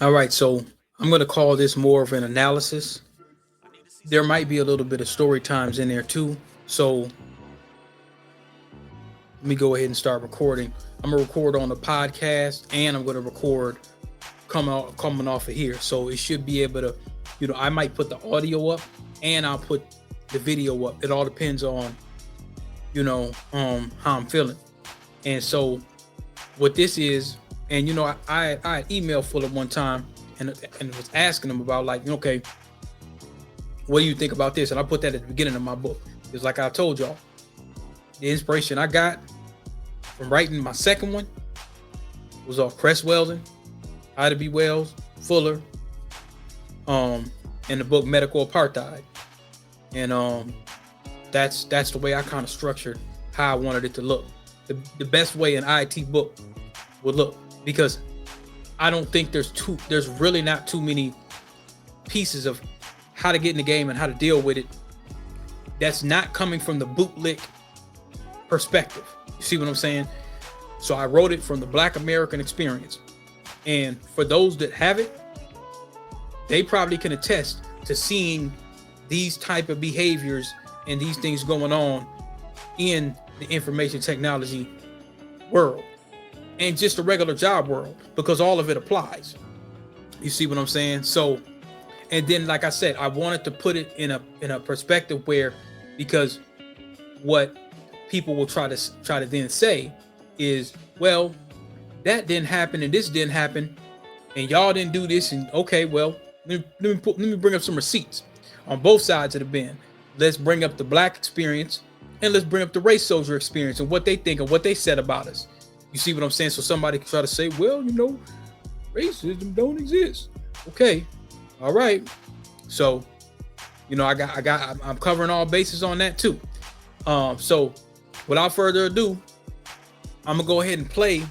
All right, so I'm going to call this more of an analysis. There might be a little bit of story times in there too. So let me go ahead and start recording. I'm gonna record on the podcast, and I'm gonna record coming off of here. So it should be able to, I might put the audio up and I'll put the video up. It all depends on, how I'm feeling. And so what this is, and I emailed Fuller one time and was asking him about, like, okay, what do you think about this? And I put that at the beginning of my book. It's like I told y'all, the inspiration I got from writing my second one was off Cress Weldon, Ida B. Wells, Fuller, and the book Medical Apartheid. And that's the way I kind of structured how I wanted it to look. The best way an IT book would look, because I don't think there's really not too many pieces of how to get in the game and how to deal with it that's not coming from the bootlick perspective. You see what I'm saying? So I wrote it from the Black American experience. And for those that have it, they probably can attest to seeing these type of behaviors and these things going on in the information technology world and just the regular job world, because all of it applies. You see what I'm saying? So, and then, like I said, I wanted to put it in a perspective where, because what people will try to then say is, well, that didn't happen and this didn't happen and y'all didn't do this, and okay, well, let me bring up some receipts on both sides of the bend. Let's bring up the Black experience and let's bring up the race soldier experience and what they think and what they said about us. You see what I'm saying? So somebody can try to say, well, racism don't exist. Okay, all right. So, I'm covering all bases on that too. So without further ado, I'm gonna go ahead and play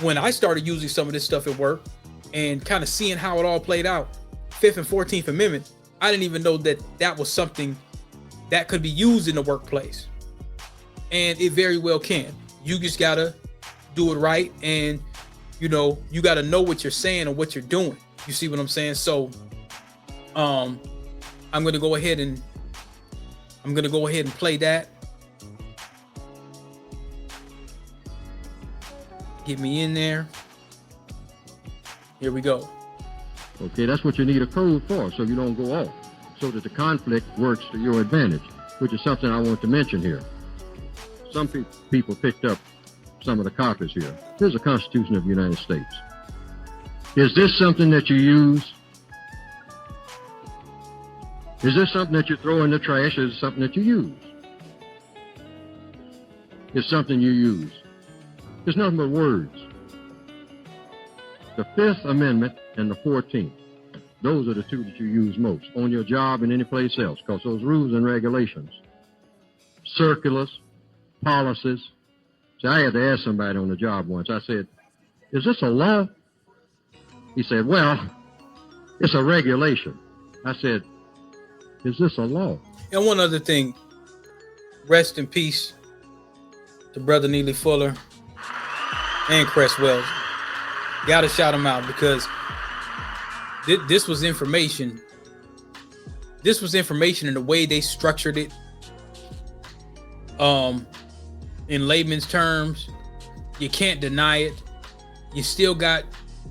when I started using some of this stuff at work and kind of seeing how it all played out. 5th and 14th Amendment, I didn't even know that was something that could be used in the workplace. And it very well can. You just gotta do it right, and you gotta know what you're saying and what you're doing. You see what I'm saying? So I'm gonna go ahead and play that. Get me in there. Here we go. Okay, that's what you need a code for, so you don't go off, so that the conflict works to your advantage, which is something I want to mention here. Some people picked up some of the copies here. Here's the Constitution of the United States. Is this something that you use? Is this something that you throw in the trash, or is it something that you use? It's something you use. It's nothing but words. The 5th Amendment and the 14th, those are the two that you use most on your job and any place else, because those rules and regulations, circulars, policies. See, I had to ask somebody on the job once. I said, is this a law? He said, well, it's a regulation. I said, is this a law? And one other thing, rest in peace to Brother Neely Fuller and Cress Weldon. Gotta shout them out, because this was information. This was information in the way they structured it. In layman's terms, you can't deny it. You still got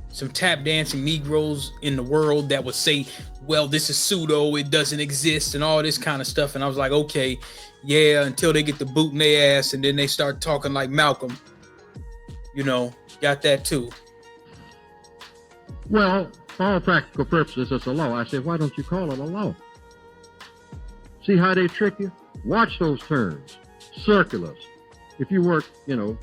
some tap dancing Negroes in the world that would say, well, this is pseudo, it doesn't exist, and all this kind of stuff. And I was like, okay, yeah, until they get the boot in their ass and then they start talking like Malcolm. Got that too. Well, for all practical purposes, it's a law. I said, why don't you call it a law? See how they trick you? Watch those terms. Circulars. If you work, in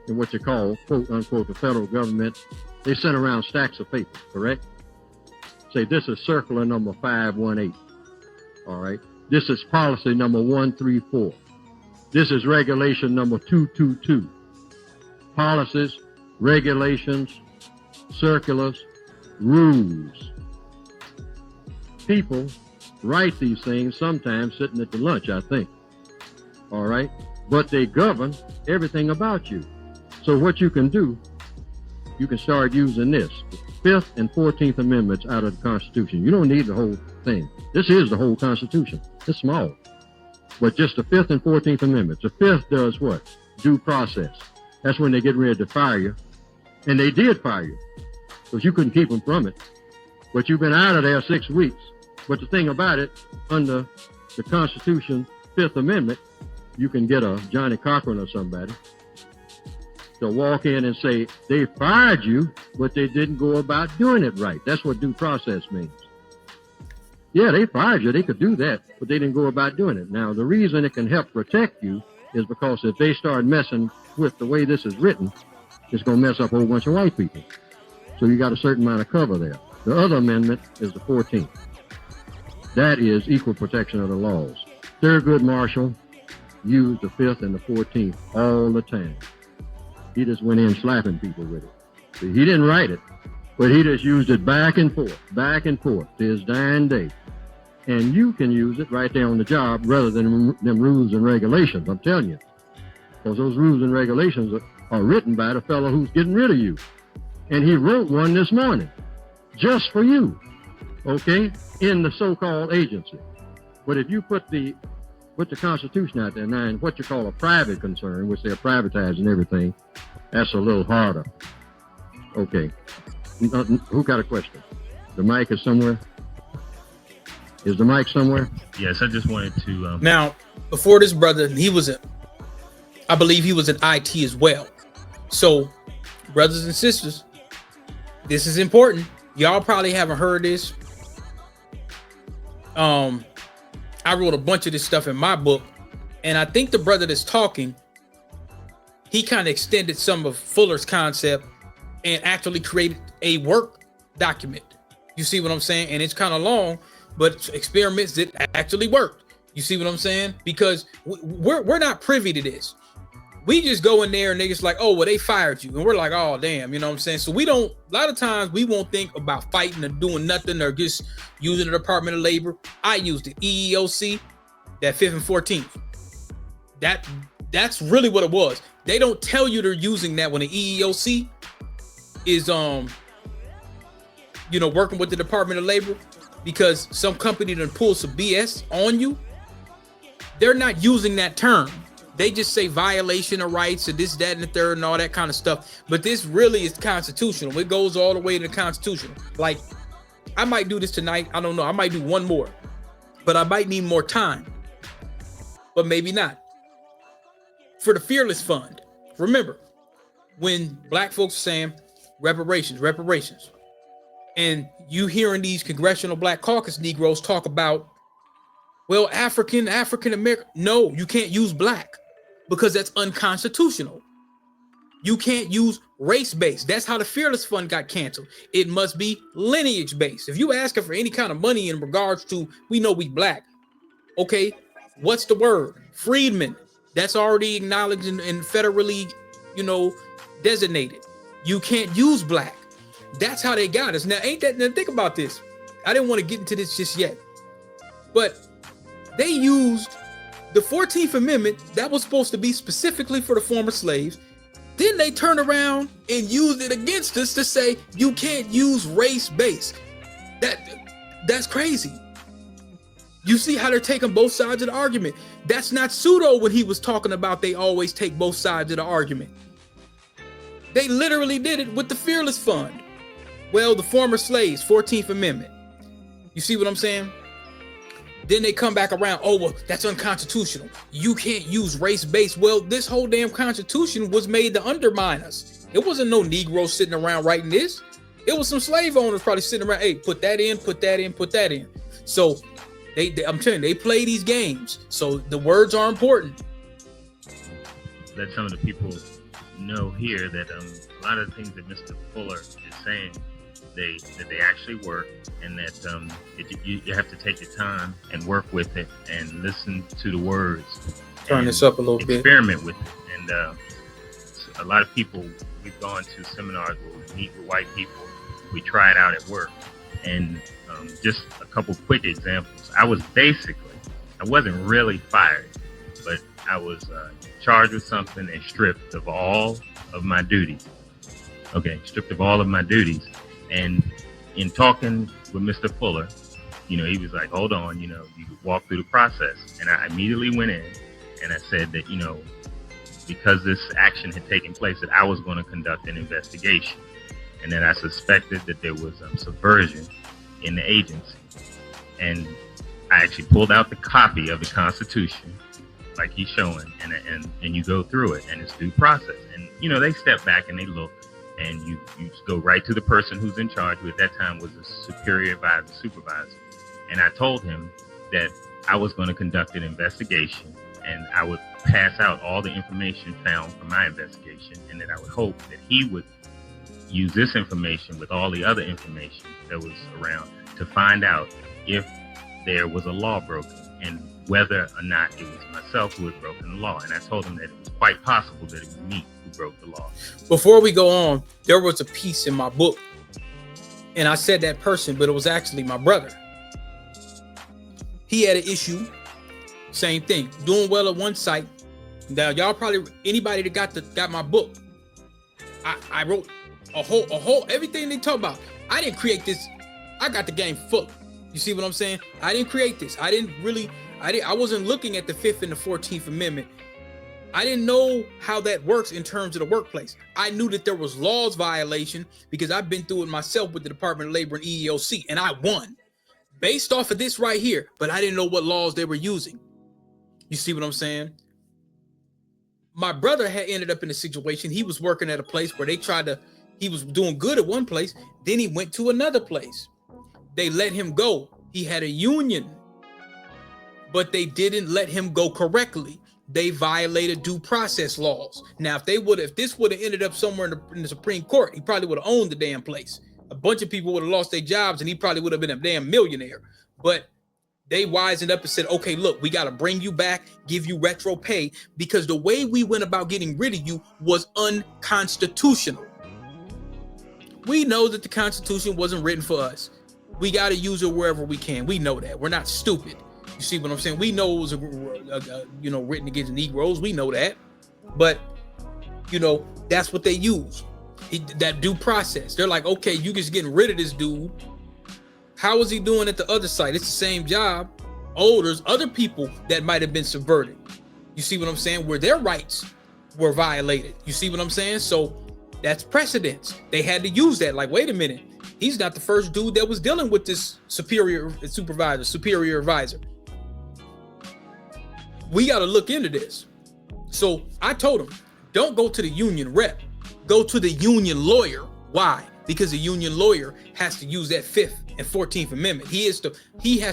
what you call, quote unquote, the federal government, they send around stacks of paper, correct? Say, this is circular number 518. All right. This is policy number 134. This is regulation number 222. Policies, regulations, circulars, rules. People write these things sometimes sitting at the lunch, I think. All right? But they govern everything about you. So what you can do you can start using this. The Fifth and 14th Amendments out of the Constitution. You don't need the whole thing. This is the whole Constitution. It's small. But just the Fifth and 14th Amendments. The Fifth does what? Due process. That's when they get ready to fire you. And they did fire you, because you couldn't keep them from it. But you've been out of there 6 weeks. But the thing about it, under the Constitution, Fifth Amendment, you can get a Johnny Cochran or somebody to walk in and say, they fired you, but they didn't go about doing it right. That's what due process means. Yeah, they fired you. They could do that, but they didn't go about doing it. Now, the reason it can help protect you is because if they start messing with the way this is written, it's going to mess up a whole bunch of white people. So you got a certain amount of cover there. The other amendment is the 14th. That is equal protection of the laws. Thurgood Marshall used the 5th and the 14th all the time. He just went in slapping people with it. See, he didn't write it, but he just used it back and forth to his dying day. And you can use it right there on the job rather than them rules and regulations, I'm telling you. Because those rules and regulations are written by the fellow who's getting rid of you. And he wrote one this morning, just for you, okay, in the so-called agency. But if you put the Constitution out there now in what you call a private concern, which they're privatizing everything, that's a little harder. Okay. Who got a question? The mic is somewhere? Is the mic somewhere? Yes, I just wanted to... Now, before this brother, I believe he was in IT as well. So, brothers and sisters, this is important. Y'all probably haven't heard this. I wrote a bunch of this stuff in my book, and I think the brother that's talking, he kind of extended some of Fuller's concept and actually created a work document. You see what I'm saying? And it's kind of long, but experiments that actually worked. You see what I'm saying? Because we're not privy to this. We just go in there and they just like, oh, well, they fired you. And we're like, oh, damn, you know what I'm saying? So a lot of times we won't think about fighting or doing nothing or just using the Department of Labor. I used the EEOC, that 5th and 14th. That's really what it was. They don't tell you they're using that when the EEOC is, working with the Department of Labor, because some company done pull some BS on you. They're not using that term. They just say violation of rights and this, that, and the third and all that kind of stuff. But this really is constitutional. It goes all the way to the Constitution. Like, I might do this tonight. I don't know. I might do one more, but I might need more time, but maybe not. For the Fearless Fund, remember when black folks are saying reparations, and you hearing these Congressional Black Caucus Negroes talk about, well, African American. No, you can't use black, because that's unconstitutional. You can't use race-based. That's how the Fearless Fund got canceled. It must be lineage-based. If you asking for any kind of money in regards to, we know we black. Okay, what's the word? Freedmen. That's already acknowledged and federally, designated. You can't use black. That's how they got us. Now, now think about this. I didn't want to get into this just yet, but they used the 14th Amendment that was supposed to be specifically for the former slaves. Then they turned around and used it against us to say you can't use race-based. That's crazy. You see how they're taking both sides of the argument. That's not pseudo when he was talking about they always take both sides of the argument. They literally did it with the Fearless Fund. Well, the former slaves, 14th Amendment. You see what I'm saying? Then they come back around, oh, well, that's unconstitutional. You can't use race-based. Well, this whole damn Constitution was made to undermine us. It wasn't no Negro sitting around writing this. It was some slave owners probably sitting around, hey, put that in, put that in, put that in. So I'm telling you, they play these games. So the words are important. Let some of the people know here that a lot of the things that Mr. Fuller is saying, that they actually work, and that you have to take your time and work with it and listen to the words. Turn this up a little bit. Experiment with it. And a lot of people, we've gone to seminars where we meet with white people. We try it out at work. And just a couple quick examples. I wasn't really fired, but I was charged with something and stripped of all of my duties. stripped of all of my duties. And in talking with Mr. Fuller, he was like, hold on, you walk through the process. And I immediately went in and I said that, because this action had taken place, that I was going to conduct an investigation, and that I suspected that there was subversion in the agency. And I actually pulled out the copy of the Constitution, like he's showing, and you go through it, and it's due process. And they step back and they look, and you go right to the person who's in charge, who at that time was the superior advisor, supervisor. And I told him that I was going to conduct an investigation, and I would pass out all the information found from my investigation, and that I would hope that he would use this information with all the other information that was around to find out if there was a law broken, and whether or not it was myself who had broken the law. And I told him that it was quite possible that it was me who broke the law. Before we go on, there was a piece in my book, and I said that person, but it was actually my brother. He had an issue, same thing, doing well at one site. Now, y'all probably, anybody that got my book, I wrote a whole everything they talk about. I didn't create this. I got the game full. You see what I'm saying? I didn't create this. I wasn't looking at the 5th and the 14th Amendment. I didn't know how that works in terms of the workplace. I knew that there was laws violation because I've been through it myself with the Department of Labor and EEOC, and I won based off of this right here, but I didn't know what laws they were using. You see what I'm saying? My brother had ended up in a situation. He was working at a place where he was doing good at one place. Then he went to another place. They let him go. He had a union, but they didn't let him go correctly. They violated due process laws. Now, if this would have ended up somewhere in the Supreme Court, he probably would have owned the damn place. A bunch of people would have lost their jobs, and he probably would have been a damn millionaire. But they wisened up and said, okay, look, we got to bring you back, give you retro pay, because the way we went about getting rid of you was unconstitutional. We know that the Constitution wasn't written for us. We got to use it wherever we can. We know that. We're not stupid. You see what I'm saying? We know it was written against Negroes. We know that. But, that's what they use. That due process. They're like, okay, you just getting rid of this dude. How is he doing at the other site? It's the same job. Oh, there's other people that might have been subverted. You see what I'm saying? Where their rights were violated. You see what I'm saying? So that's precedence. They had to use that. Like, wait a minute. He's not the first dude that was dealing with this superior advisor. We got to look into this. So I told him, don't go to the union rep. Go to the union lawyer. Why? Because the union lawyer has to use that 5th and 14th Amendment. He has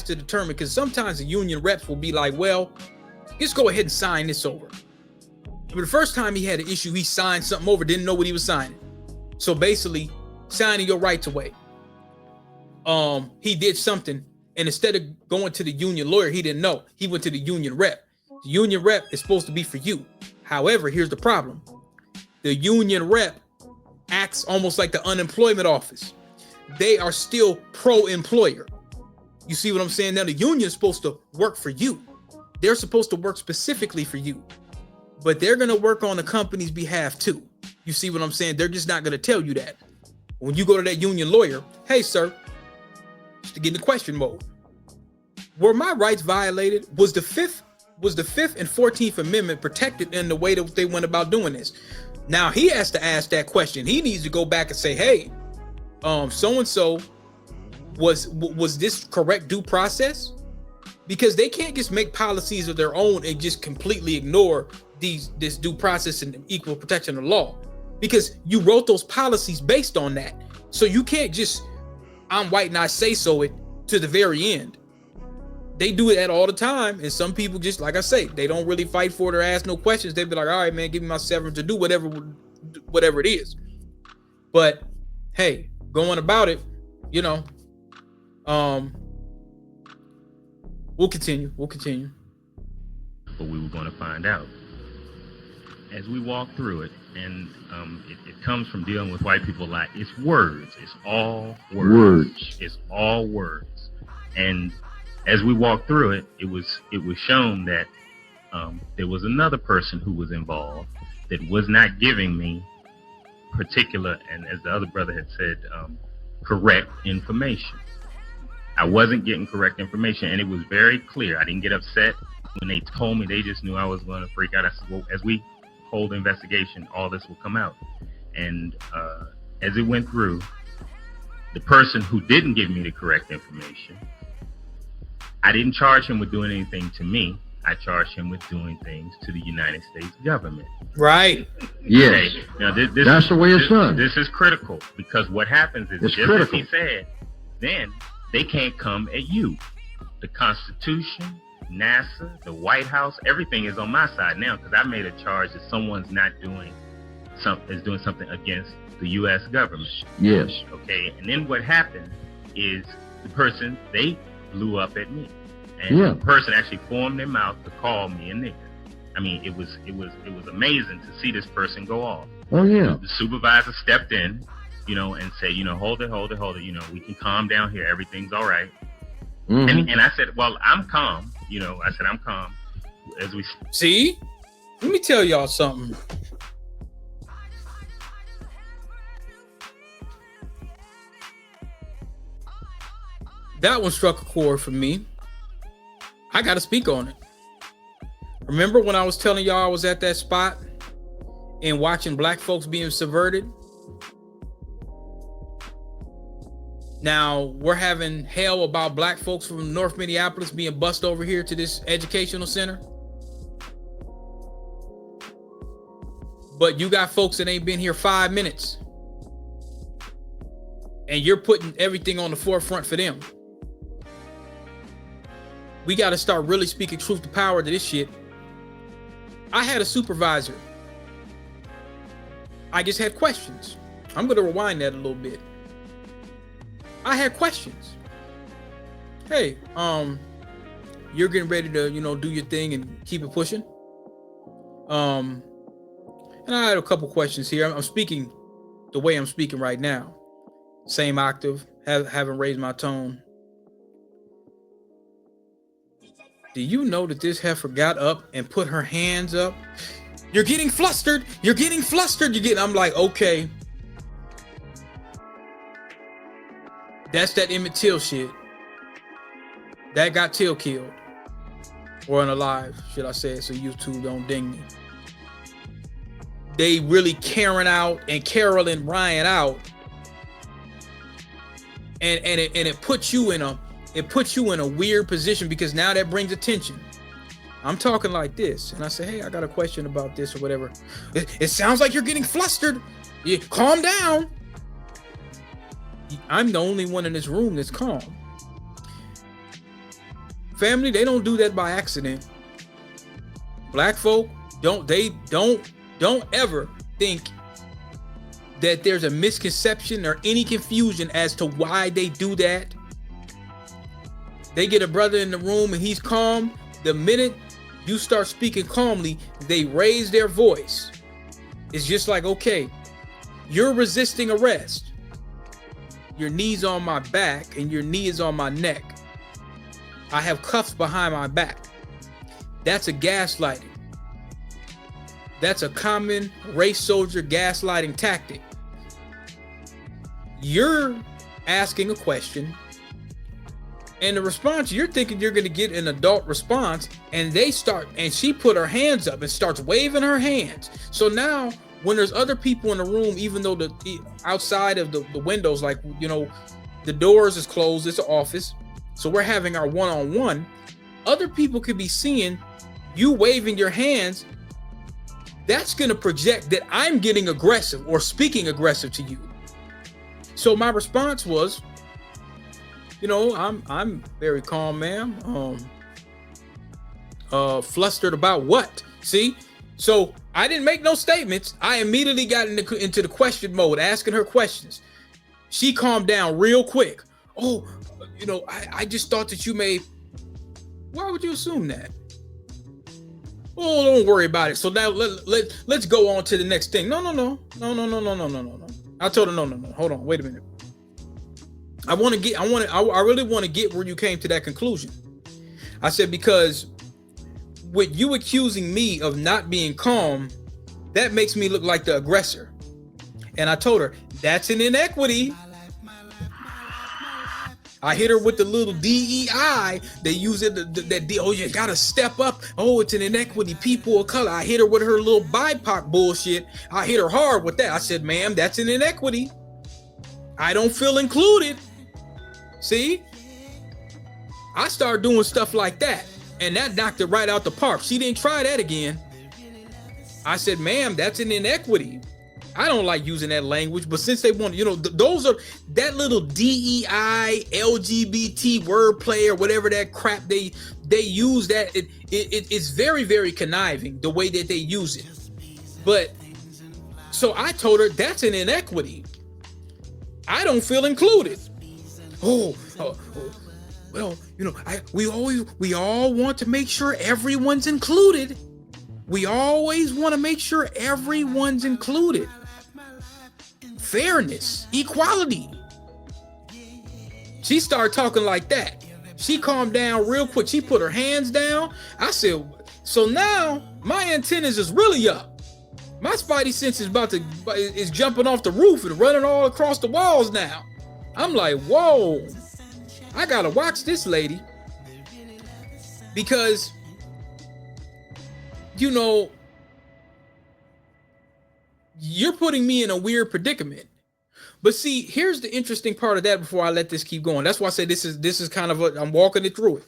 to determine, because sometimes the union reps will be like, well, just go ahead and sign this over. But the first time he had an issue, he signed something over, didn't know what he was signing. So basically, signing your rights away. He did something, and instead of going to the union lawyer, he didn't know. He went to the union rep. The union rep is supposed to be for you. However, here's the problem. The union rep acts almost like the unemployment office. They are still pro-employer. You see what I'm saying? Now, the union is supposed to work for you. They're supposed to work specifically for you. But they're going to work on the company's behalf too. You see what I'm saying? They're just not going to tell you that. When you go to that union lawyer, hey, sir, just to get in the question mode. Were my rights violated? Was the 5th and 14th Amendment protected in the way that they went about doing this? Now he has to ask that question. He needs to go back and say, hey, so-and-so, was this correct due process? Because they can't just make policies of their own and just completely ignore this due process and equal protection of law, because you wrote those policies based on that. So you can't just, I'm white and I say so it to the very end. They do that all the time. And some people, just like I say, they don't really fight for it or ask no questions. They'd be like, all right, man, give me my severance to do whatever it is. But hey, going about it, we'll continue. But we were going to find out as we walk through it. And it comes from dealing with white people a lot. It's words. It's all words. It's all words. And as we walked through it, it was shown that there was another person who was involved that was not giving me particular, and as the other brother had said, correct information. I wasn't getting correct information, and it was very clear. I didn't get upset when they told me. They just knew I was going to freak out. I said, well, as we hold the investigation, all this will come out. And as it went through, the person who didn't give me the correct information, I didn't charge him with doing anything to me. I charged him with doing things to the United States government. Right. Yes. Okay? Now, That's the way it's done. This is critical, because what happens is, It's just critical. as he said, then they can't come at you. The Constitution, NASA, the White House, everything is on my side now, because I made a charge that someone's not doing something against the U.S. government. Yes. Okay, and then what happened is the person, they blew up at me, and Yeah. the person actually formed their mouth to call me a nigger. I mean, it was amazing to see this person go off. Oh, yeah. The supervisor stepped in, and said, hold it, we can calm down here, everything's all right. Mhm. And I said, well, I'm calm, I said, I'm calm. As we See, let me tell y'all something. That one struck a chord for me. I got to speak on it. Remember when I was telling y'all I was at that spot and watching black folks being subverted? Now we're having hell about black folks from North Minneapolis being bussed over here to this educational center. But you got folks that ain't been here 5 minutes. And you're putting everything on the forefront for them. We got to start really speaking truth to power to this shit. I had a supervisor. I just had questions. I'm going to rewind that a little bit. I had questions. Hey, you're getting ready to, do your thing and keep it pushing. And I had a couple questions here. I'm speaking the way I'm speaking right now. Same octave, haven't raised my tone. Do you know that this heifer got up and put her hands up? You're getting flustered. You're getting flustered. I'm like, okay. That's that Emmett Till shit. That got Till killed. Or unalive, should I say it, so YouTube don't ding me. They really carrying out and caroling Ryan out. And it puts you in a weird position, because now that brings attention. I'm talking like this, and I say, hey, I got a question about this or whatever. It sounds like you're getting flustered. Yeah, calm down. I'm the only one in this room that's calm. Family, they don't do that by accident. Black folk don't ever think that there's a misconception or any confusion as to why they do that. They get a brother in the room and he's calm. The minute you start speaking calmly, they raise their voice. It's just like, okay, you're resisting arrest. Your knee's on my back and your knee is on my neck. I have cuffs behind my back. That's a gaslighting. That's a common race soldier gaslighting tactic. You're asking a question, and the response, you're thinking you're going to get an adult response, and she put her hands up and starts waving her hands. So now when there's other people in the room, even though the outside of the windows, like, the doors is closed, it's an office. So we're having our one-on-one. Other people could be seeing you waving your hands. That's going to project that I'm getting aggressive or speaking aggressive to you. So my response was, I'm very calm, ma'am. Flustered about what? See? So I didn't make no statements. I immediately got into the question mode, asking her questions. She calmed down real quick. Oh, I just thought that you may. Why would you assume that? Oh, don't worry about it. So now let's go on to the next thing. No. I told her no. Hold on, wait a minute. I really want to get where you came to that conclusion. I said, because with you accusing me of not being calm, that makes me look like the aggressor. And I told her, that's an inequity. I hit her with the little DEI. They use it that oh, you gotta step up. Oh, it's an inequity. People of color. I hit her with her little BIPOC bullshit. I hit her hard with that. I said, ma'am, that's an inequity. I don't feel included. See? I started doing stuff like that, and that knocked it right out the park. She didn't try that again. I said, ma'am, that's an inequity. I don't like using that language, but since they want, those are that little DEI, LGBT wordplay or whatever that crap they use, that it's very, very conniving the way that they use it. But so I told her that's an inequity. I don't feel included. Well, we all want to make sure everyone's included. We always want to make sure everyone's included. Fairness, equality. She started talking like that. She calmed down real quick. She put her hands down. I said, so now my antennas is really up. My spidey sense is jumping off the roof and running all across the walls now. I'm like, whoa, I gotta watch this lady, because you're putting me in a weird predicament. But see, here's the interesting part of that before I let this keep going. That's why I say this is kind of I'm walking it through it.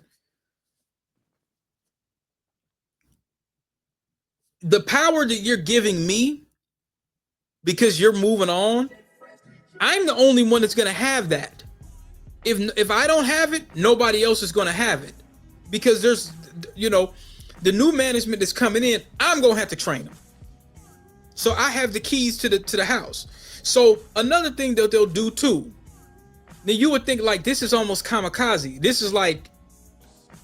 The power that you're giving me because you're moving on, I'm the only one that's going to have that. If I don't have it, nobody else is going to have it, because there's, the new management that's coming in, I'm going to have to train them. So I have the keys to the house. So another thing that they'll do too, now you would think like this is almost kamikaze. This is like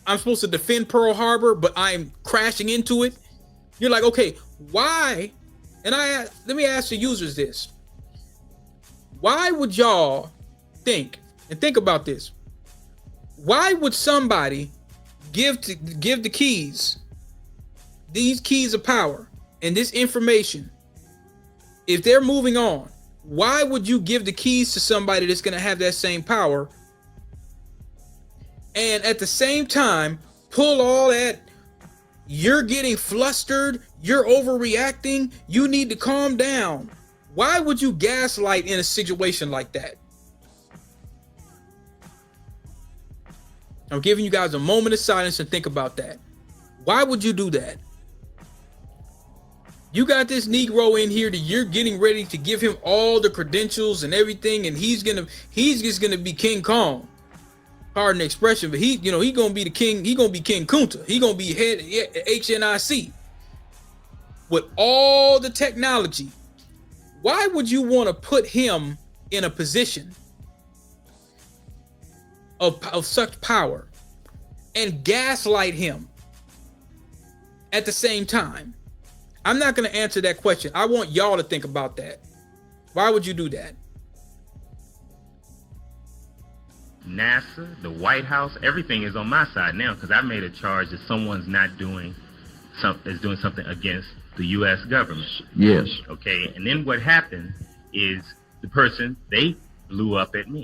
I'm supposed to defend Pearl Harbor, but I'm crashing into it. You're like, okay, why? And let me ask the users this. Why would y'all think about this? Why would somebody give the keys, these keys of power and this information, if they're moving on? Why would you give the keys to somebody that's going to have that same power, and at the same time pull all that, you're getting flustered, you're overreacting, you need to calm down? Why would you gaslight in a situation like that? I'm giving you guys a moment of silence and think about that. Why would you do that? You got this Negro in here that you're getting ready to give him all the credentials and everything, and he's just gonna be King Kong. Pardon the expression, but he gonna be the king. He gonna be King Kunta. He gonna be head HNIC with all the technology. Why would you want to put him in a position of such power and gaslight him at the same time? I'm not going to answer that question. I want y'all to think about that. Why would you do that? NASA, the White House, everything is on my side now, because I made a charge that someone's not doing something against the U.S. government. Yes. Okay, and then what happened is the person, they blew up at me,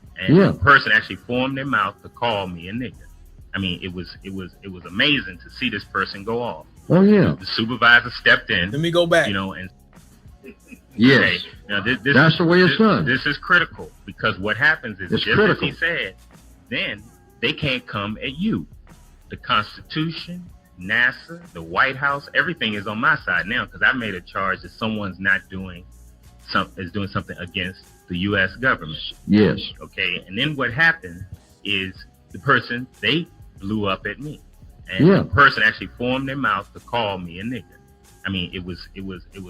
and the person actually formed their mouth to call me a nigga. I mean, it was amazing to see this person go off. Oh yeah. The supervisor stepped in. Let me go back. And yes. Okay, now that's the way it's done. This is critical, because what happens is, it's just critical. as he said, then they can't come at you. The Constitution, NASA, the White House, everything is on my side now, because I made a charge that someone's not doing something against the U.S. government. Yes. Okay, and then what happened is the person, they blew up at me, and the person actually formed their mouth to call me a nigga. I mean, it was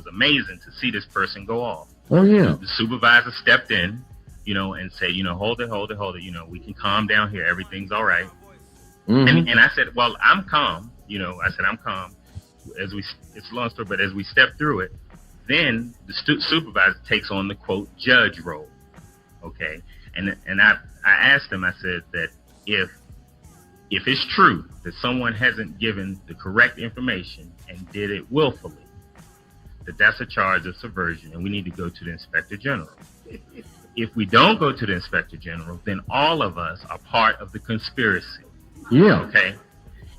amazing to see this person go off. Oh yeah. The supervisor stepped in, and said, hold it. We can calm down here. Everything's all right. Mm-hmm. And I said, well, I'm calm. I said, I'm calm. It's a long story, but as we step through it, then the supervisor takes on the quote judge role. Okay. And I asked him, I said that if it's true that someone hasn't given the correct information and did it willfully, that that's a charge of subversion, and we need to go to the Inspector General. If we don't go to the Inspector General, then all of us are part of the conspiracy. Yeah. Okay.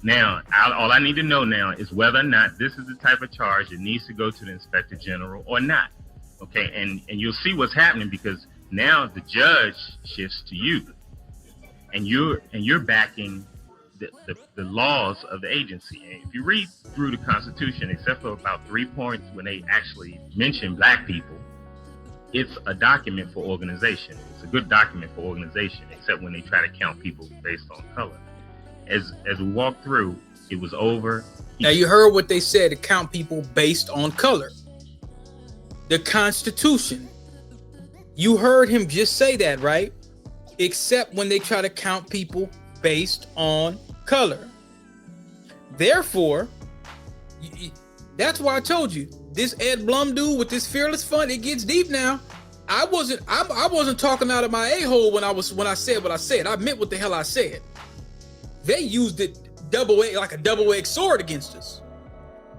Now, all I need to know now is whether or not this is the type of charge that needs to go to the Inspector General or not. Okay. And you'll see what's happening, because now the judge shifts to you, and you're backing the laws of the agency. And if you read through the Constitution, except for about 3 points when they actually mention black people, it's a document for organization. It's a good document for organization, except when they try to count people based on color. As we walked through, it was over. Now you heard what they said, to count people based on color. The Constitution. You heard him just say that, right? Except when they try to count people based on color. Therefore, that's why I told you, this Ed Blum dude with this Fearless Fund, it gets deep now. I wasn't talking out of my a-hole when I said what I said. I meant what the hell I said. They used it like a double-edged sword against us.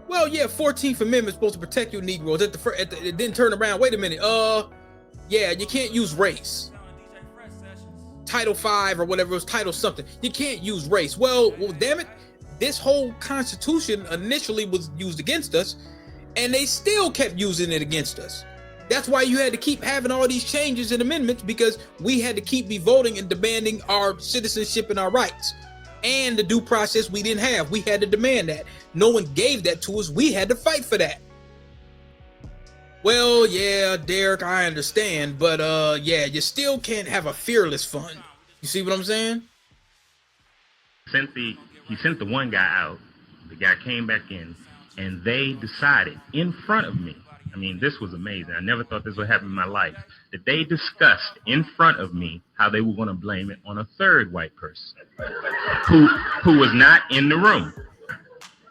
Well, yeah, 14th Amendment is supposed to protect you Negroes. It didn't turn around. Wait a minute. Yeah, you can't use race. Title 5 or whatever it was, title something. You can't use race. Well, damn it. This whole Constitution initially was used against us, and they still kept using it against us. That's why you had to keep having all these changes and amendments, because we had to keep voting and demanding our citizenship and our rights. And the due process we didn't have. We had to demand that. No one gave that to us. We had to fight for that. Well, yeah, Derek, I understand, but yeah, you still can't have a Fearless Fund. You see what I'm saying? He sent the one guy out. The guy came back in, and they decided in front of me. I mean, this was amazing. I never thought this would happen in my life. That they discussed in front of me how they were going to blame it on a third white person who was not in the room.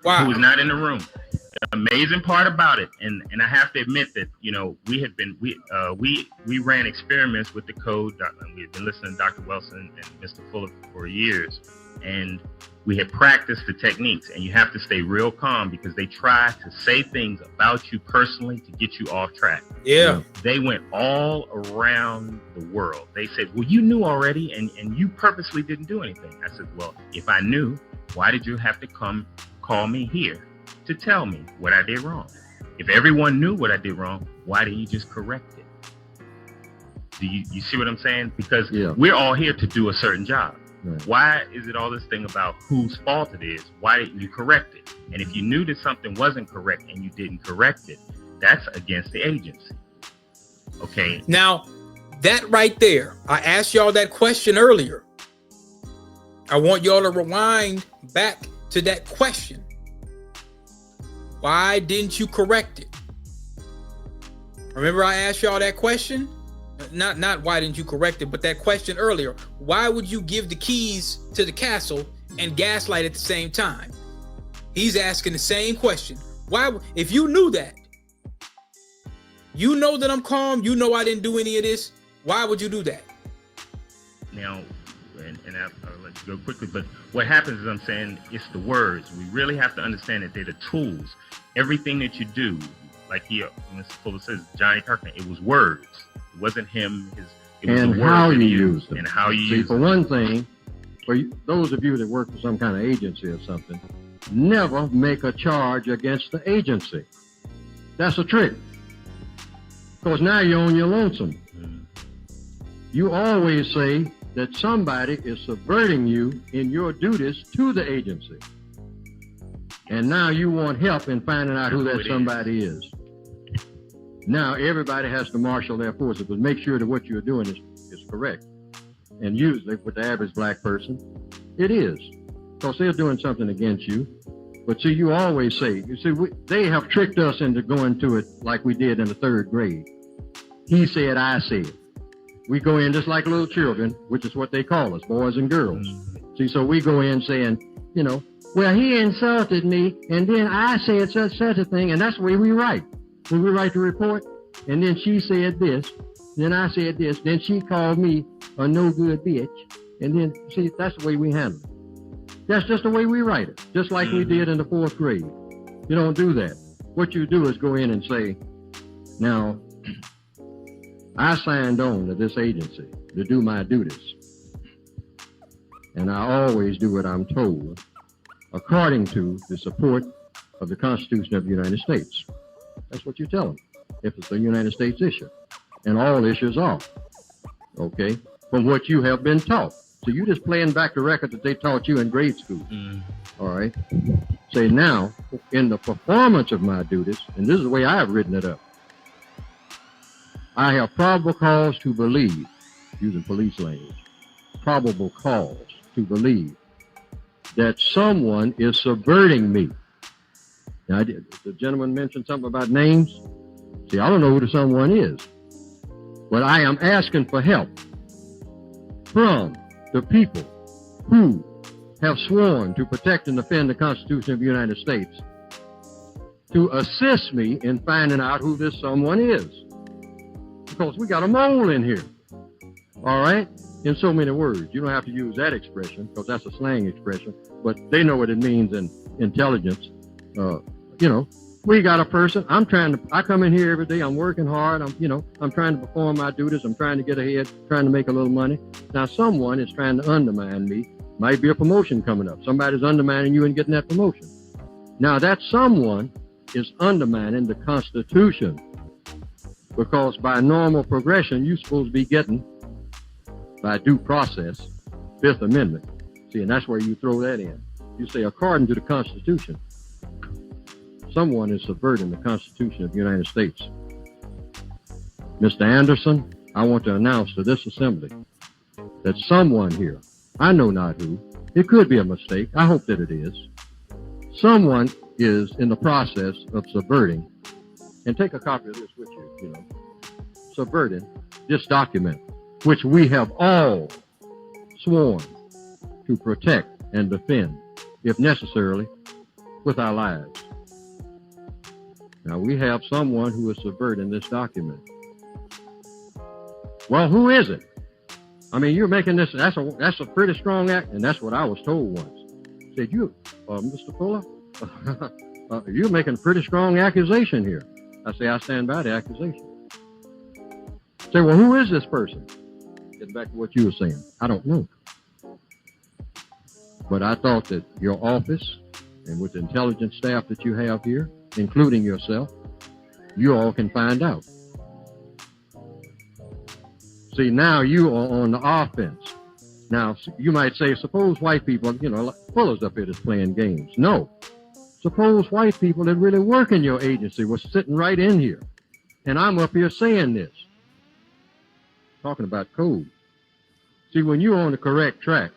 Wow. Who was not in the room. The amazing part about it, and I have to admit that, you know, we ran experiments with the code. We had been listening to Dr. Wilson and Mr. Fuller for years, and we had practiced the techniques. And you have to stay real calm, because they try to say things about you personally to get you off track. Yeah. They went all around the world. They said, well, you knew already, and you purposely didn't do anything. I said, well, if I knew, why did you have to come call me here to tell me what I did wrong? If everyone knew what I did wrong, why didn't you just correct it? Do you see what I'm saying? Because we're all here to do a certain job. Right. Why is it all this thing about whose fault it is? Why didn't you correct it? And if you knew that something wasn't correct and you didn't correct it, that's against the agency. Okay. Now, that right there, I asked y'all that question earlier. I want y'all to rewind back to that question. Why didn't you correct it? Remember I asked y'all that question? Not why didn't you correct it, but that question earlier. Why would you give the keys to the castle and gaslight at the same time? He's asking the same question. Why, if you knew that, you know that I'm calm, you know I didn't do any of this, why would you do that? Now, and I'll let you go quickly, but what happens is, I'm saying, it's the words. We really have to understand that they're the tools. Everything that you do, like Mr. Fuller says, Johnny Kirkman, it was words. It wasn't him. It was and the how words you he use them. And how you See, use for them. one thing, for those of you that work for some kind of agency or something, never make a charge against the agency. That's a trick. Because now you're on your lonesome. You always say that somebody is subverting you in your duties to the agency. And now you want help in finding out who that somebody is. Now everybody has to marshal their forces, but make sure that what you're doing is correct. And usually with the average black person, it is. Because they're doing something against you. But see, you always say, they have tricked us into going to it like we did in the 3rd grade. He said, I said. We go in just like little children, which is what they call us, boys and girls. See, so we go in saying, well, he insulted me, and then I said such a thing, and that's the way we write. When we write the report, and then she said this, then I said this, then she called me a no good bitch, and then, see, that's the way we handle it. That's just the way we write it, just like we did in the 4th grade. You don't do that. what you do is go in and say, now, I signed on to this agency to do my duties. And I always do what I'm told, according to the support of the Constitution of the United States. That's what you tell them, if it's a United States issue. And all issues are, okay, from what you have been taught. So you just playing back the record that they taught you in grade school. All right. Say, now, in the performance of my duties, and this is the way I have written it up, I have probable cause to believe, using police language, probable cause to believe that someone is subverting me. Now, the gentleman mentioned something about names. See, I don't know who the someone is, but I am asking for help from the people who have sworn to protect and defend the Constitution of the United States to assist me in finding out who this someone is. Because we got a mole in here. All right? In so many words. You don't have to use that expression because that's a slang expression, but they know what it means in intelligence. We got a person. I come in here every day. I'm working hard. I'm trying to perform my duties. I'm trying to get ahead, trying to make a little money. Now, someone is trying to undermine me. Might be a promotion coming up. Somebody's undermining you and getting that promotion. Now, that someone is undermining the Constitution because by normal progression, you're supposed to be getting, by due process, Fifth Amendment. See, and that's where you throw that in. You say, according to the Constitution, someone is subverting the Constitution of the United States. Mr. Anderson, I want to announce to this assembly that someone here, I know not who, it could be a mistake, I hope that it is, someone is in the process of subverting, and take a copy of this with you, subverting this document, which we have all sworn to protect and defend, if necessarily, with our lives. Now, we have someone who is subverting this document. Well, who is it? I mean, you're making this, that's a pretty strong act, and that's what I was told once. Said, Mr. Fuller, you're making a pretty strong accusation here. I say, I stand by the accusation. Say, well, who is this person? Getting back to what you were saying, I don't know. But I thought that your office, and with the intelligence staff that you have here, including yourself, you all can find out. See, now you are on the offense. Now, you might say, suppose white people, like Fullers up here is playing games. No. Suppose white people that really work in your agency was sitting right in here. And I'm up here saying this. Talking about code. See, when you're on the correct track,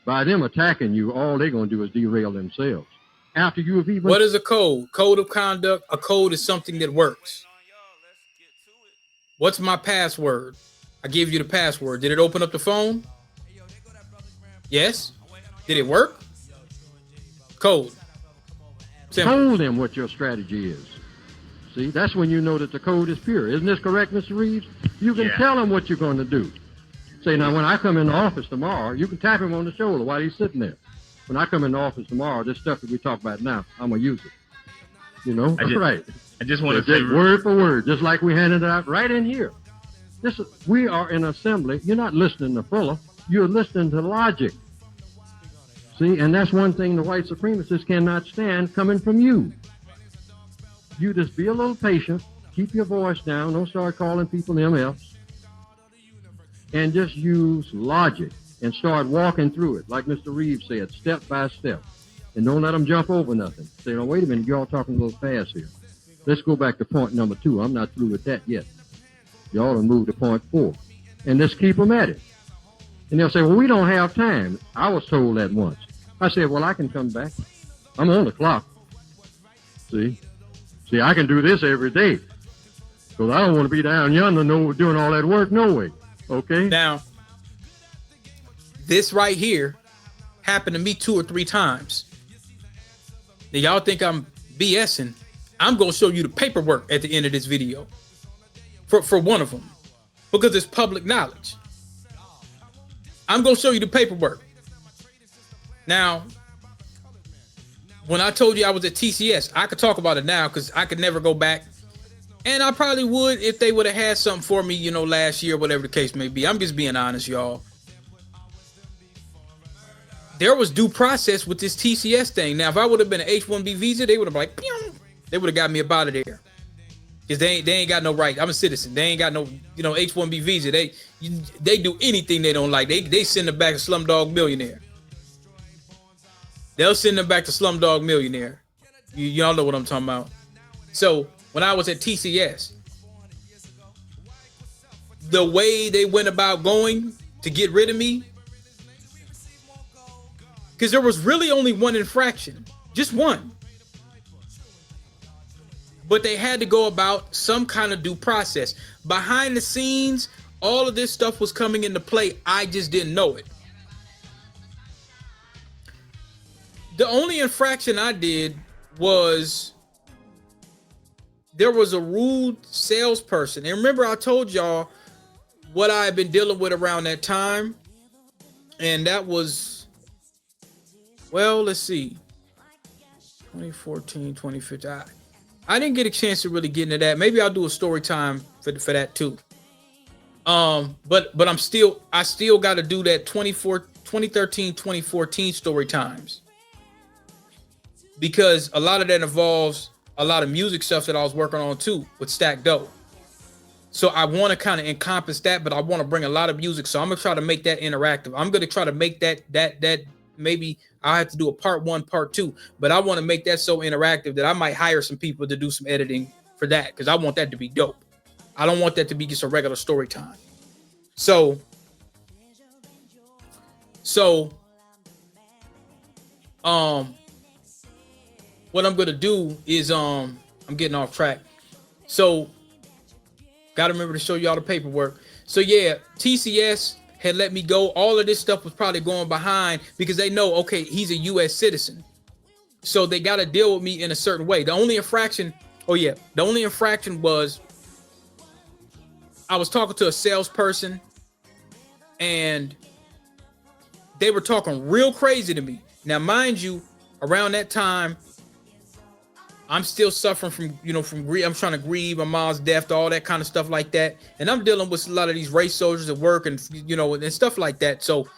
by them attacking you, all they're going to do is derail themselves. After you have even... What is a code? Code of conduct. A code is something that works. What's my password? I gave you the password. Did it open up the phone? Yes. Did it work? Code. Simple. Told them what your strategy is. See, that's when you know that the code is pure. Isn't this correct, Mr. Reeves? You can tell them what you're going to do. Say, now, when I come in the office tomorrow, you can tap him on the shoulder while he's sitting there. When I come in the office tomorrow, this stuff that we talk about now, I'm going to use it. Right. I just want to say word for word, just like we handed it out right in here. We are in assembly. You're not listening to Fuller. You're listening to logic. See, and that's one thing the white supremacists cannot stand coming from you. You just be a little patient. Keep your voice down. Don't start calling people MFs. And just use logic and start walking through it, like Mr. Reeves said, step by step. And don't let them jump over nothing. Say, no, wait a minute, you're all talking a little fast here. Let's go back to point number 2. I'm not through with that yet. Y'all will move to point 4. And let's keep them at it. And they'll say, well, we don't have time. I was told that once. I said, well, I can come back. I'm on the clock. See, I can do this every day. Because I don't want to be down yonder doing all that work no way. Okay? Now, this right here happened to me 2 or 3 times. Now, y'all think I'm BSing. I'm going to show you the paperwork at the end of this video for one of them because it's public knowledge. I'm going to show you the paperwork. Now, when I told you I was at TCS, I could talk about it now because I could never go back. And I probably would if they would have had something for me, you know, last year, whatever the case may be. I'm just being honest, y'all. There was due process with this TCS thing. Now, if I would have been an H-1B visa, they would have like, pew! They would have got me up out of there. Because they ain't got no right. I'm a citizen. They ain't got no, you know, H-1B visa. They do anything they don't like. They send them back to Slumdog Millionaire. They'll send them back to Slumdog Millionaire. Y'all know what I'm talking about. So when I was at TCS, the way they went about going to get rid of me, because there was really only one infraction, just one. But they had to go about some kind of due process. Behind the scenes, all of this stuff was coming into play. I just didn't know it. The only infraction I did was there was a rude salesperson. And remember, I told y'all what I had been dealing with around that time. And that was, well, let's see, 2014, 2015. I didn't get a chance to really get into that. Maybe I'll do a story time for that too. But I still got to do that 2013, 2014 story times. Because a lot of that involves a lot of music stuff that I was working on too with Stack Doe. So I want to kind of encompass that, but I want to bring a lot of music. So I'm gonna try to make that interactive. I'm gonna try to make that maybe I have to do a part 1, part 2, but I want to make that so interactive that I might hire some people to do some editing for that because I want that to be dope. I don't want that to be just a regular story time. So what I'm gonna do is I'm getting off track. So gotta remember to show y'all the paperwork. So yeah, TCS had let me go. All of this stuff was probably going behind because they know, okay, he's a U.S. citizen. So they got to deal with me in a certain way. The only infraction was I was talking to a salesperson and they were talking real crazy to me. Now, mind you, around that time, I'm still suffering from grief. I'm trying to grieve my mom's death, all that kind of stuff like that. And I'm dealing with a lot of these race soldiers at work and, and stuff like that. So,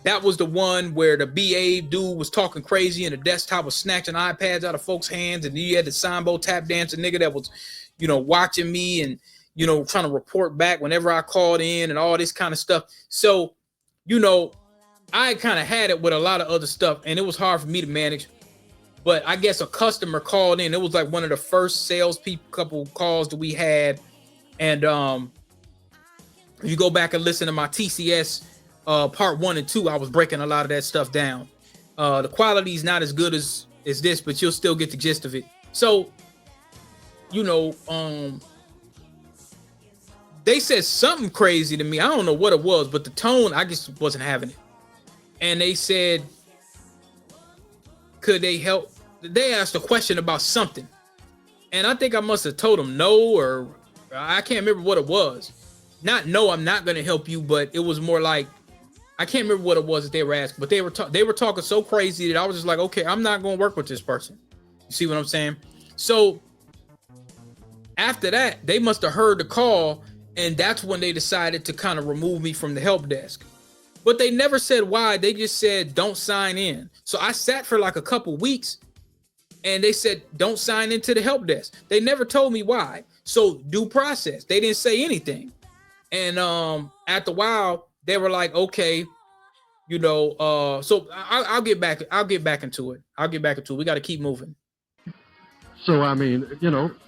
that was the one where the BA dude was talking crazy and the desktop was snatching iPads out of folks' hands. And you had the Sambo tap dancing nigga that was, watching me and, trying to report back whenever I called in and all this kind of stuff. So, I kind of had it with a lot of other stuff and it was hard for me to manage. But I guess a customer called in. It was like one of the first couple calls that we had. And if you go back and listen to my TCS part 1 and 2, I was breaking a lot of that stuff down. The quality is not as good as this, but you'll still get the gist of it. So, they said something crazy to me. I don't know what it was, but the tone, I just wasn't having it. And they said, could they help? They asked a question about something. And I think I must have told them no, or I can't remember what it was. Not no, I'm not going to help you, but it was more like, I can't remember what it was that they were asking, but they were talking so crazy that I was just like, okay, I'm not going to work with this person. You see what I'm saying? So after that, they must have heard the call, and that's when they decided to kind of remove me from the help desk. But they never said why. They just said, don't sign in. So I sat for like a couple weeks and they said, don't sign into the help desk. They never told me why. So due process, they didn't say anything. And after a while, they were like, okay, so I'll get back into it. We got to keep moving. So, I mean,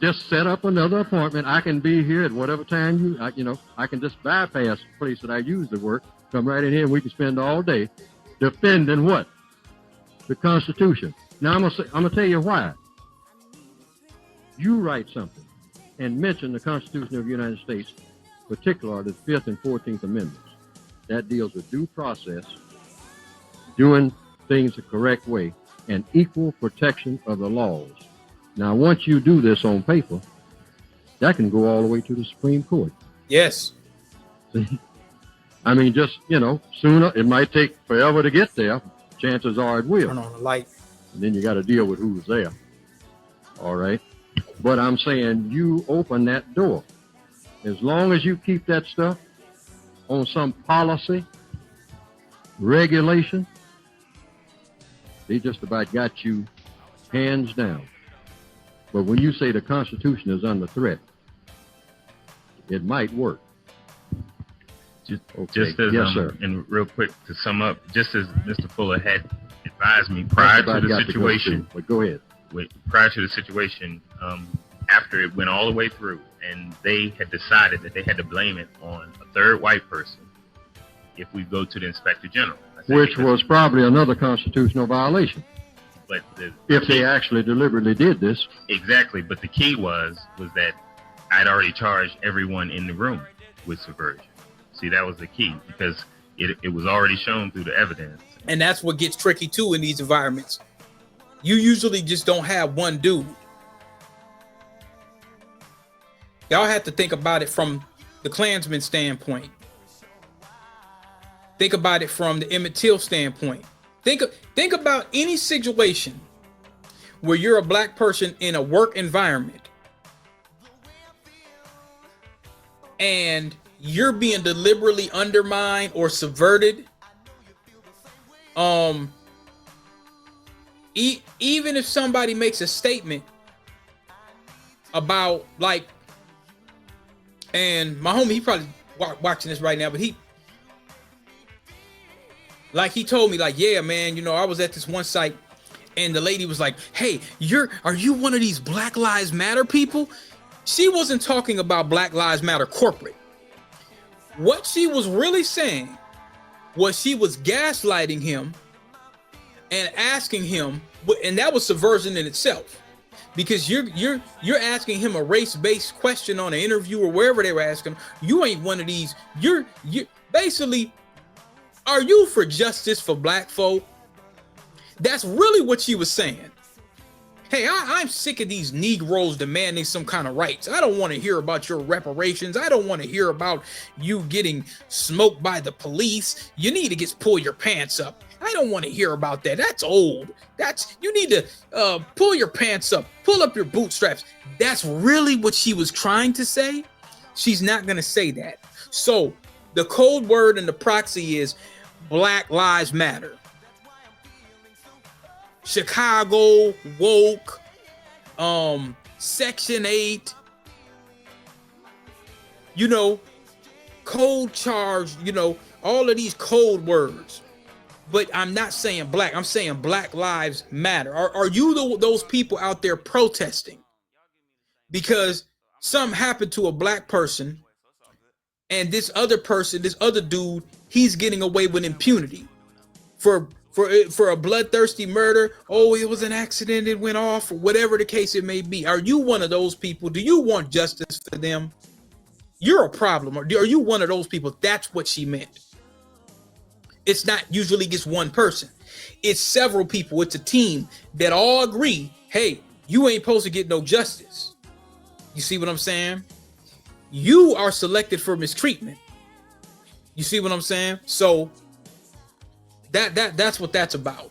just set up another appointment. I can be here at whatever time I can just bypass the place that I usually work. Come right in here and we can spend all day defending what? The Constitution. Now, I'm gonna tell you why. You write something and mention the Constitution of the United States, particularly the 5th and 14th Amendments. That deals with due process, doing things the correct way, and equal protection of the laws. Now, once you do this on paper, that can go all the way to the Supreme Court. Yes. See? I mean, just, sooner, it might take forever to get there. Chances are it will. Turn on the light. And then you got to deal with who's there. All right. But I'm saying you open that door. As long as you keep that stuff on some policy, regulation, they just about got you hands down. But when you say the Constitution is under threat, it might work. Just as, yes, sir. And real quick to sum up, just as Mr. Fuller had advised me prior to the situation, but go ahead. Prior to the situation, after it went all the way through, and they had decided that they had to blame it on a third white person if we go to the Inspector General. Which was probably another constitutional violation. But if they actually deliberately did this. Exactly. But the key was that I'd already charged everyone in the room with subversion. See, that was the key, because it was already shown through the evidence. And that's what gets tricky too in these environments. You usually just don't have one dude. Y'all have to think about it from the Klansman standpoint. Think about it from the Emmett Till standpoint. Think about any situation where you're a black person in a work environment and you're being deliberately undermined or subverted. Even if somebody makes a statement about, like, and my homie, he probably watching this right now, but he told me, like, yeah, man, you know, I was at this one site and the lady was like, hey, are you one of these Black Lives Matter people? She wasn't talking about Black Lives Matter corporate. What she was really saying was she was gaslighting him and asking him, and that was subversion in itself, because you're asking him a race-based question on an interview or wherever they were asking. You ain't one of these. You're basically, are you for justice for black folk? That's really what she was saying. Hey, I'm sick of these Negroes demanding some kind of rights. I don't want to hear about your reparations. I don't want to hear about you getting smoked by the police. You need to just pull your pants up. I don't want to hear about that. That's old. You need to pull your pants up, pull up your bootstraps. That's really what she was trying to say. She's not going to say that. So the code word and the proxy is Black Lives Matter. Chicago, woke, Section 8, you know, code charge, you know, all of these code words. But I'm not saying black, I'm saying Black Lives Matter. Are you those people out there protesting because something happened to a black person and this other person, this other dude, he's getting away with impunity for a bloodthirsty murder? Oh, it was an accident, it went off, or whatever the case it may be. Are you one of those people? Do you want justice for them? You're a problem. Or are you one of those people? That's what she meant. It's not usually just one person. It's several people. It's a team that all agree, hey, you ain't supposed to get no justice. You see what I'm saying? You are selected for mistreatment. You see what I'm saying? So that's what that's about.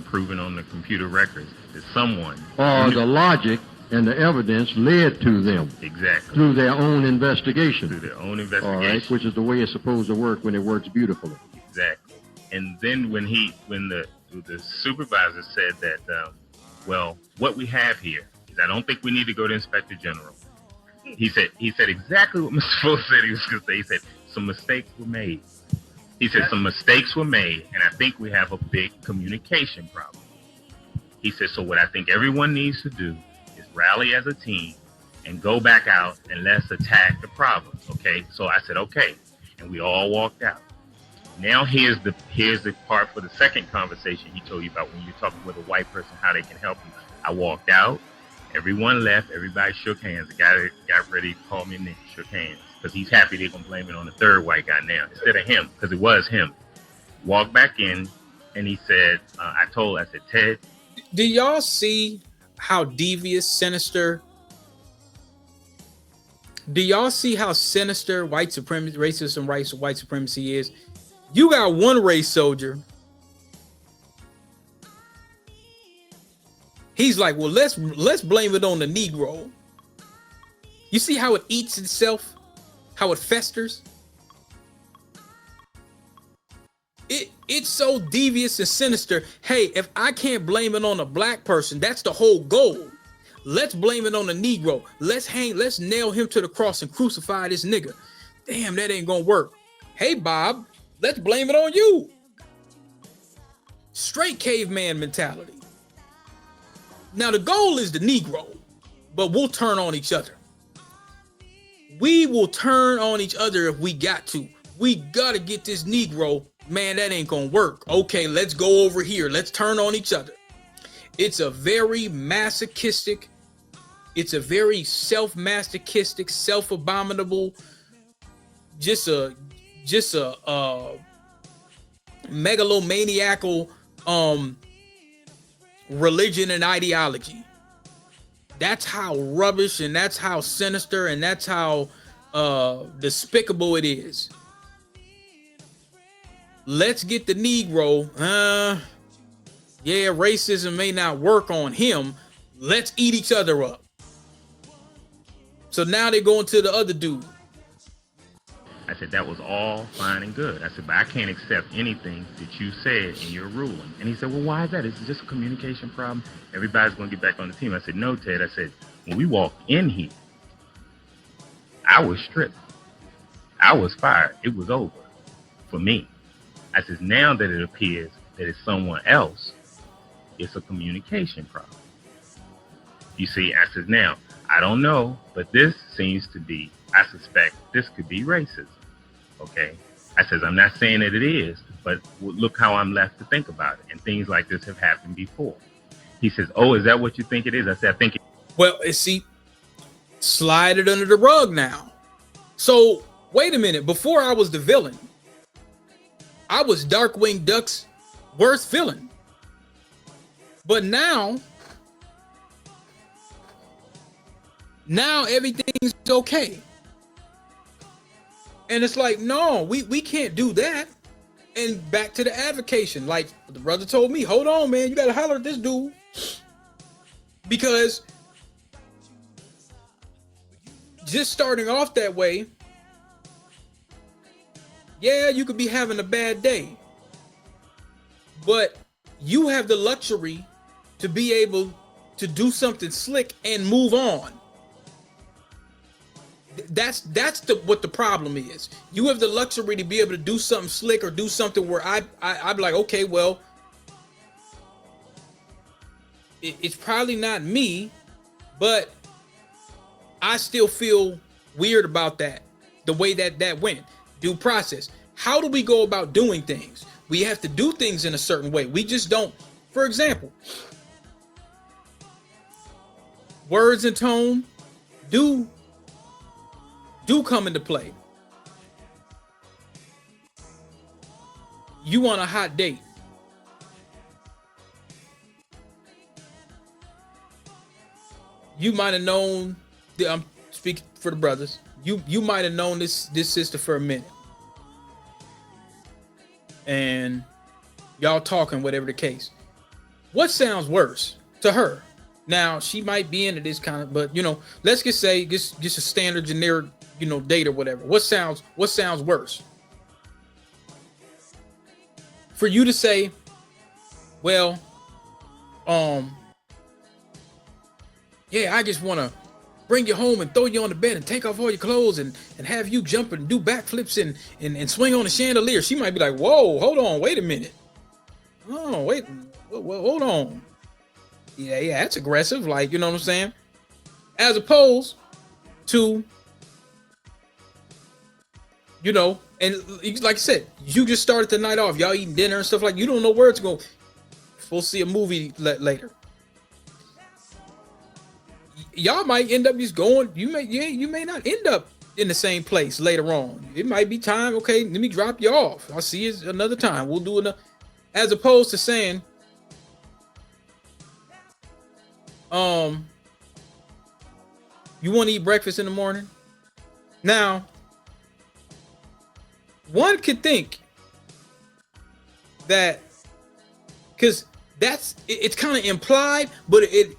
Proven on the computer records that someone the logic and the evidence led to them. Exactly. Through their own investigation. All right, which is the way it's supposed to work when it works beautifully. Exactly. And then when the supervisor said that, well, what we have here is, I don't think we need to go to Inspector General. He said exactly what Mr. Fuller said he was going to say. He said some mistakes were made. He said some mistakes were made, and I think we have a big communication problem. He said, so what I think everyone needs to do is rally as a team and go back out and let's attack the problem. Okay. So I said, okay. And we all walked out. Now here's the part for the second conversation he told you about when you're talking with a white person, how they can help you. I walked out. Everyone left. Everybody shook hands. The guy got ready to call me and shook hands because he's happy they're going to blame it on the third white guy now instead of him, because it was him. Walked back in and he said, I said, Ted. Do y'all see how devious, sinister? Do y'all see how sinister white supremacy, racism, white supremacy is? You got one race soldier He's like, well, let's blame it on the Negro. You see how it eats itself, how it festers. It's so devious and sinister. Hey, if I can't blame it on a black person, that's the whole goal. Let's blame it on the Negro. Let's nail him to the cross and crucify this nigga. Damn, that ain't gonna work. Hey, Bob, let's blame it on you. Straight caveman mentality. Now the goal is the Negro, but we'll turn on each other. We will turn on each other if we got to. We gotta get this Negro. Man, that ain't gonna work. Okay, let's go over here. Let's turn on each other. It's a very masochistic, it's a very self-masochistic, self-abominable, just a megalomaniacal religion and ideology. That's how rubbish and that's how sinister and that's how despicable it is. Let's get the Negro. Yeah, racism may not work on him. Let's eat each other up. So now they're going to the other dude. I said, that was all fine and good. I said, but I can't accept anything that you said in your ruling. And he said, well, why is that? Is it just a communication problem? Everybody's going to get back on the team. I said, no, Ted. I said, when we walked in here, I was stripped. I was fired. It was over for me. I said, now that it appears that it's someone else, it's a communication problem. You see, I said, now, I don't know, but this seems to be, I suspect this could be racism. Okay. I says, I'm not saying that it is, but look how I'm left to think about it. And things like this have happened before. He says, oh, is that what you think it is? I said, I think it. Well, see, slide it under the rug now. So wait a minute. Before I was the villain, I was Darkwing Duck's worst villain. But now everything's okay. And it's like, no, we can't do that. And back to the advocation. Like the brother told me, hold on, man, you gotta holler at this dude. Because just starting off that way, yeah, you could be having a bad day. But you have the luxury to be able to do something slick and move on. That's what the problem is. You have the luxury to be able to do something slick or do something where I'm like, okay, well, it's probably not me, but I still feel weird about that, the way that went. Due process. How do we go about doing things? We have to do things in a certain way. We just don't. For example, words and tone do come into play. You want a hot date. You might have known, I'm speaking for the brothers, you might have known this sister for a minute. And y'all talking, whatever the case. What sounds worse to her? Now, she might be into this kind of, but let's just say just a standard generic, date or whatever. What sounds worse? For you to say, well, yeah, I just want to bring you home and throw you on the bed and take off all your clothes and have you jump and do backflips and swing on the chandelier. She might be like, whoa, hold on, wait a minute. Oh, wait, hold on. Yeah, that's aggressive. Like, you know what I'm saying? As opposed to, and like I said, you just started the night off. Y'all eating dinner and stuff like, you don't know where it's going. We'll see a movie later. Y'all might end up just going. You may not end up in the same place later on. It might be time. Okay, let me drop you off. I'll see you another time. We'll do another. As opposed to saying, you want to eat breakfast in the morning? Now, one could think that, because it's kind of implied, but it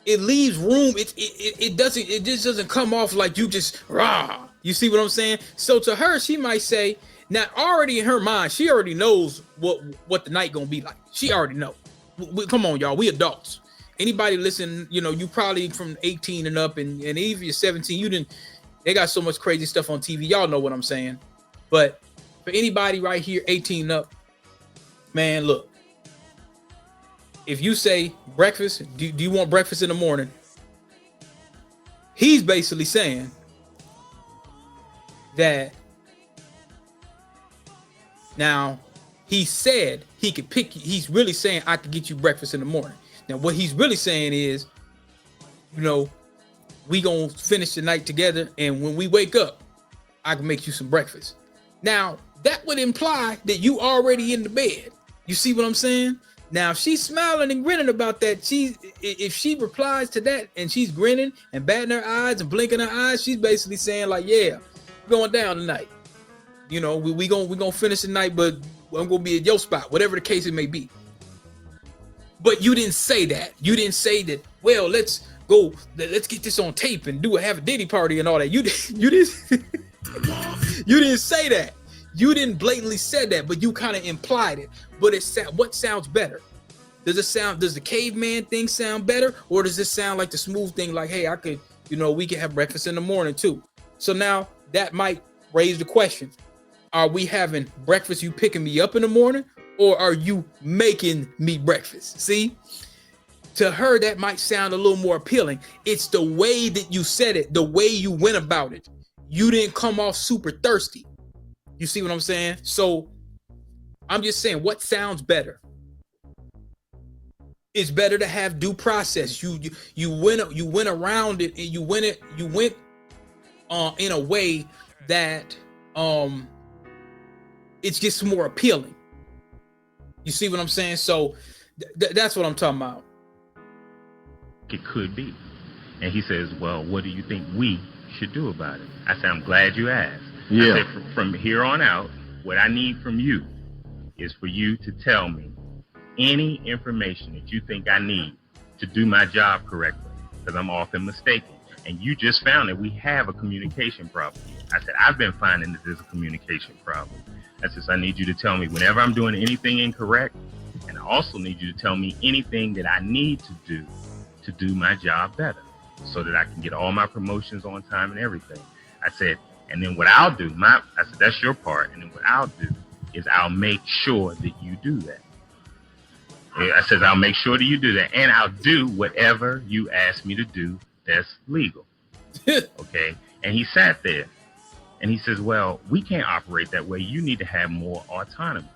leaves room. It just doesn't come off like you just rah. You see what I'm saying? So to her, she might say, now already in her mind, she already knows what the night gonna be like. She already know. Come on, y'all, we adults. Anybody listen, you probably from 18 and up, and even if you're 17, they got so much crazy stuff on TV. Y'all know what I'm saying. But for anybody right here, 18 and up, man, look. If you say breakfast, do you want breakfast in the morning? He's basically saying that now he said he could pick you. He's really saying I could get you breakfast in the morning. Now what he's really saying is, we gonna finish the night together, and when we wake up, I can make you some breakfast. Now that would imply that you already in the bed. You see what I'm saying? Now, if she's smiling and grinning about that, if she replies to that and she's grinning and batting her eyes and blinking her eyes, she's basically saying like, yeah, we're going down tonight. We gonna finish the night, but I'm gonna be at your spot, whatever the case it may be. But you didn't say that. You didn't say that, well, let's get this on tape and have a Diddy party and all that. You didn't you didn't say that. You didn't blatantly say that, but you kind of implied it. But what sounds better? Does the caveman thing sound better? Or does this sound like the smooth thing? Like, hey, I could, we could have breakfast in the morning too. So now that might raise the question. Are we having breakfast, you picking me up in the morning? Or are you making me breakfast? See, to her, that might sound a little more appealing. It's the way that you said it, the way you went about it. You didn't come off super thirsty. You see what I'm saying? So I'm just saying, what sounds better? It's better to have due process. You went around it, and you went in a way that it's just more appealing. You see what I'm saying? So that's what I'm talking about. It could be. And he says, well, what do you think we should do about it? I said, I'm glad you asked. Yeah. I said, from here on out, what I need from you is for you to tell me any information that you think I need to do my job correctly, because I'm often mistaken. And you just found that we have a communication problem. I said, I've been finding that there's a communication problem. I said, I need you to tell me whenever I'm doing anything incorrect, and I also need you to tell me anything that I need to do my job better, so that I can get all my promotions on time and everything. I said, and then what I'll do, I said, that's your part. And then what I'll do is I'll make sure that you do that. I said, I'll make sure that you do that. And I'll do whatever you ask me to do that's legal. Okay. And he sat there and he says, well, we can't operate that way. You need to have more autonomy.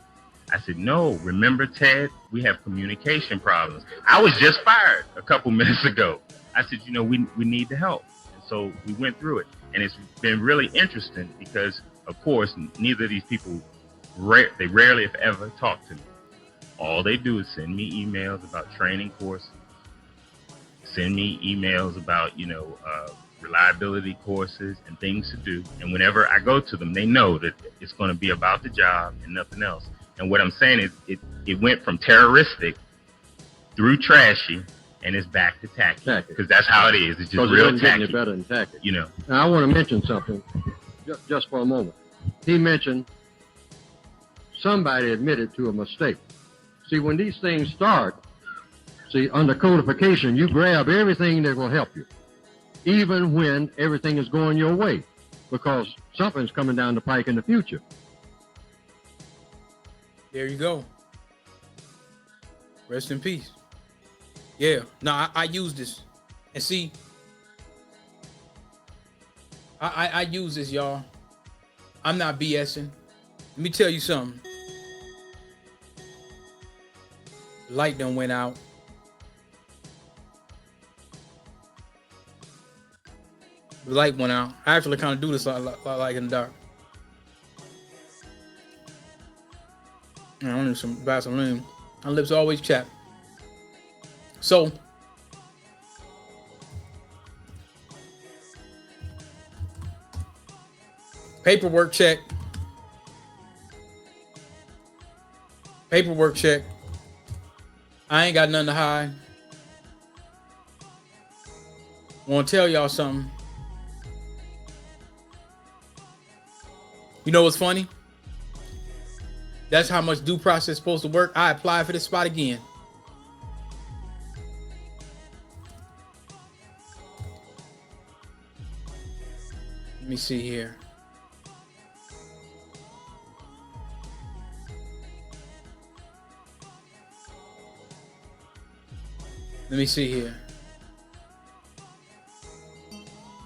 I said, no, remember, Ted, we have communication problems. I was just fired a couple minutes ago. I said, we need the help. And so we went through it. And it's been really interesting because, of course, neither of these people, they rarely, if ever, talk to me. All they do is send me emails about training courses, send me emails about, reliability courses and things to do. And whenever I go to them, they know that it's going to be about the job and nothing else. And what I'm saying is it went from terroristic through trashy, and it's back to tacky. Because that's how it is. It's just real tacky. It better than tacky. Now, I want to mention something just for a moment. He mentioned somebody admitted to a mistake. See, when these things start, under codification, you grab everything that will help you, even when everything is going your way, because something's coming down the pike in the future. There you go. Rest in peace. Yeah, no, I use this. And see, I use this, y'all. I'm not BSing. Let me tell you something. The light done went out. The light went out. I actually kind of do this like in the dark. I need some Vaseline. My lips always chapped. So, paperwork check. Paperwork check. I ain't got nothing to hide. Want to tell y'all something. You know what's funny? That's how much due process is supposed to work. I applied for this spot again. Let me see here. Let me see here.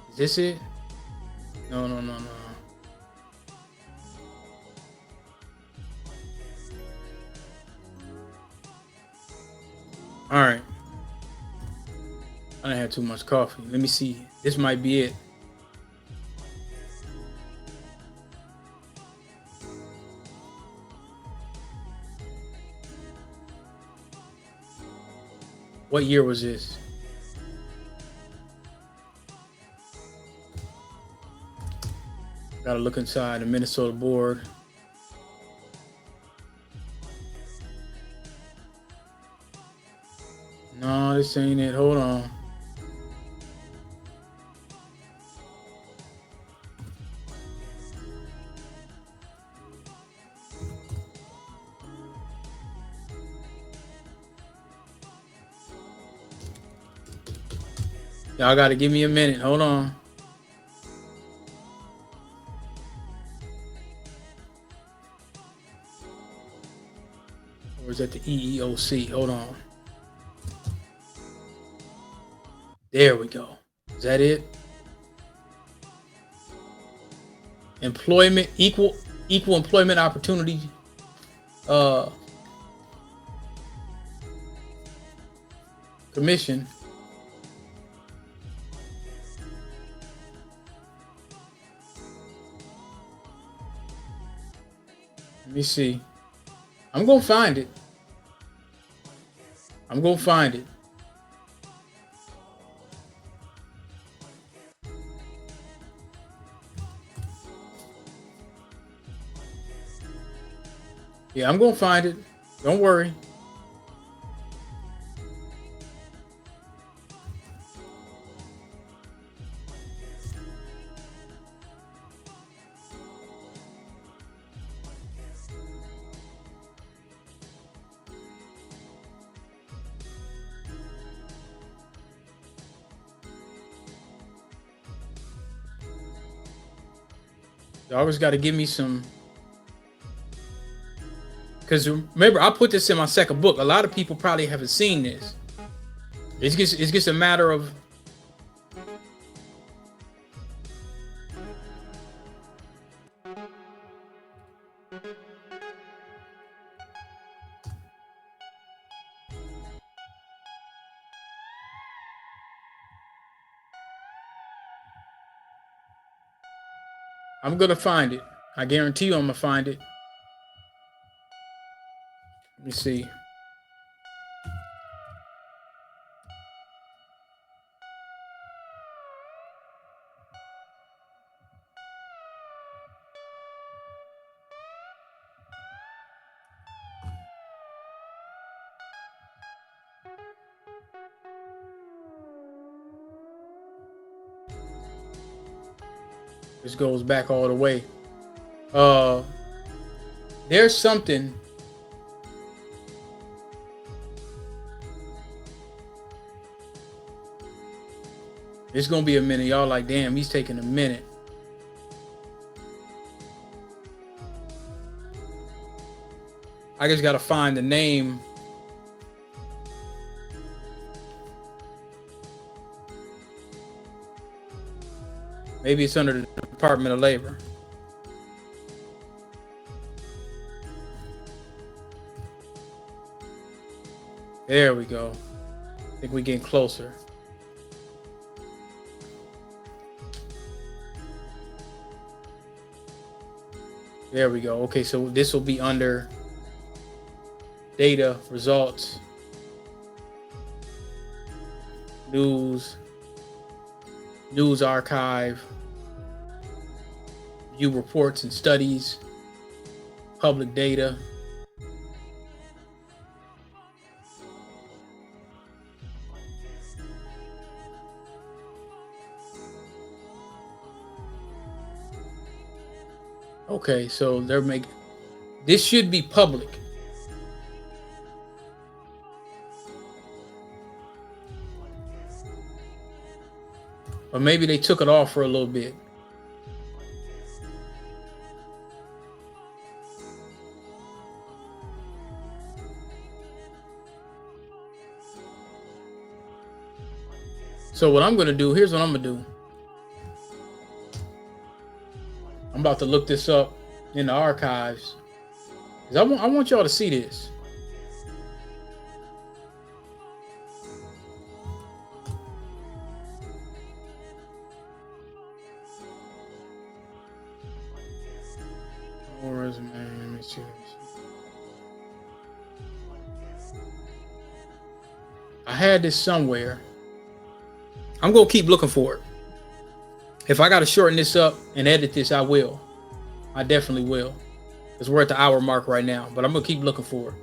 Is this it? No. All right. I didn't have too much coffee. Let me see. This might be it. What year was this? Gotta look inside the Minnesota board. No, this ain't it. Hold on. Y'all gotta give me a minute. Hold on. Or is that the EEOC? Hold on. There we go. Is that it? Employment, equal employment opportunity. Commission. Let me see. I'm gonna find it. I'm gonna find it. Yeah, I'm gonna find it. Don't worry. You always got to give me some. Because remember, I put this in my second book. A lot of people probably haven't seen this. It's just a matter of I'm gonna find it. I guarantee you I'm gonna find it. Let me see. This goes back all the way. There's something. It's gonna be a minute. Y'all like, damn, he's taking a minute. I just gotta find the name. Maybe it's under the Department of Labor. There we go. I think we're getting closer. There we go. Okay, so this will be under data, results, news archive, view reports and studies, public data. Okay, so they're making this should be public. Or maybe they took it off for a little bit. So what I'm gonna do, here's what I'm gonna do. I'm about to look this up in the archives. 'Cause I want y'all to see this. Oh, resume, let me see. I had this somewhere. I'm gonna keep looking for it. If I gotta shorten this up and edit this, I will. I definitely will. Because we're at the hour mark right now, but I'm gonna keep looking for it.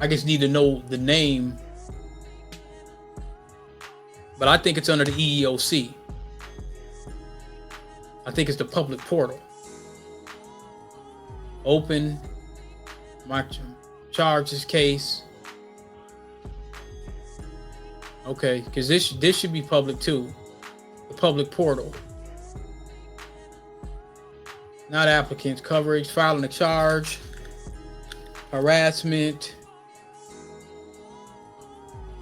I just need to know the name, but I think it's under the EEOC. I think it's the public portal. Open my charges case. Okay, because this should be public too. The public portal. Not applicants, coverage, filing a charge, harassment,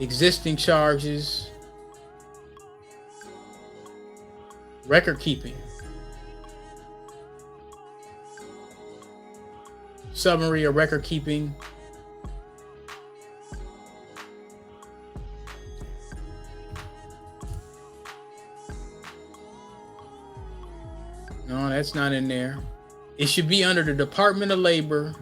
existing charges, record keeping, summary of record keeping, no, that's not in there. It should be under the Department of Labor.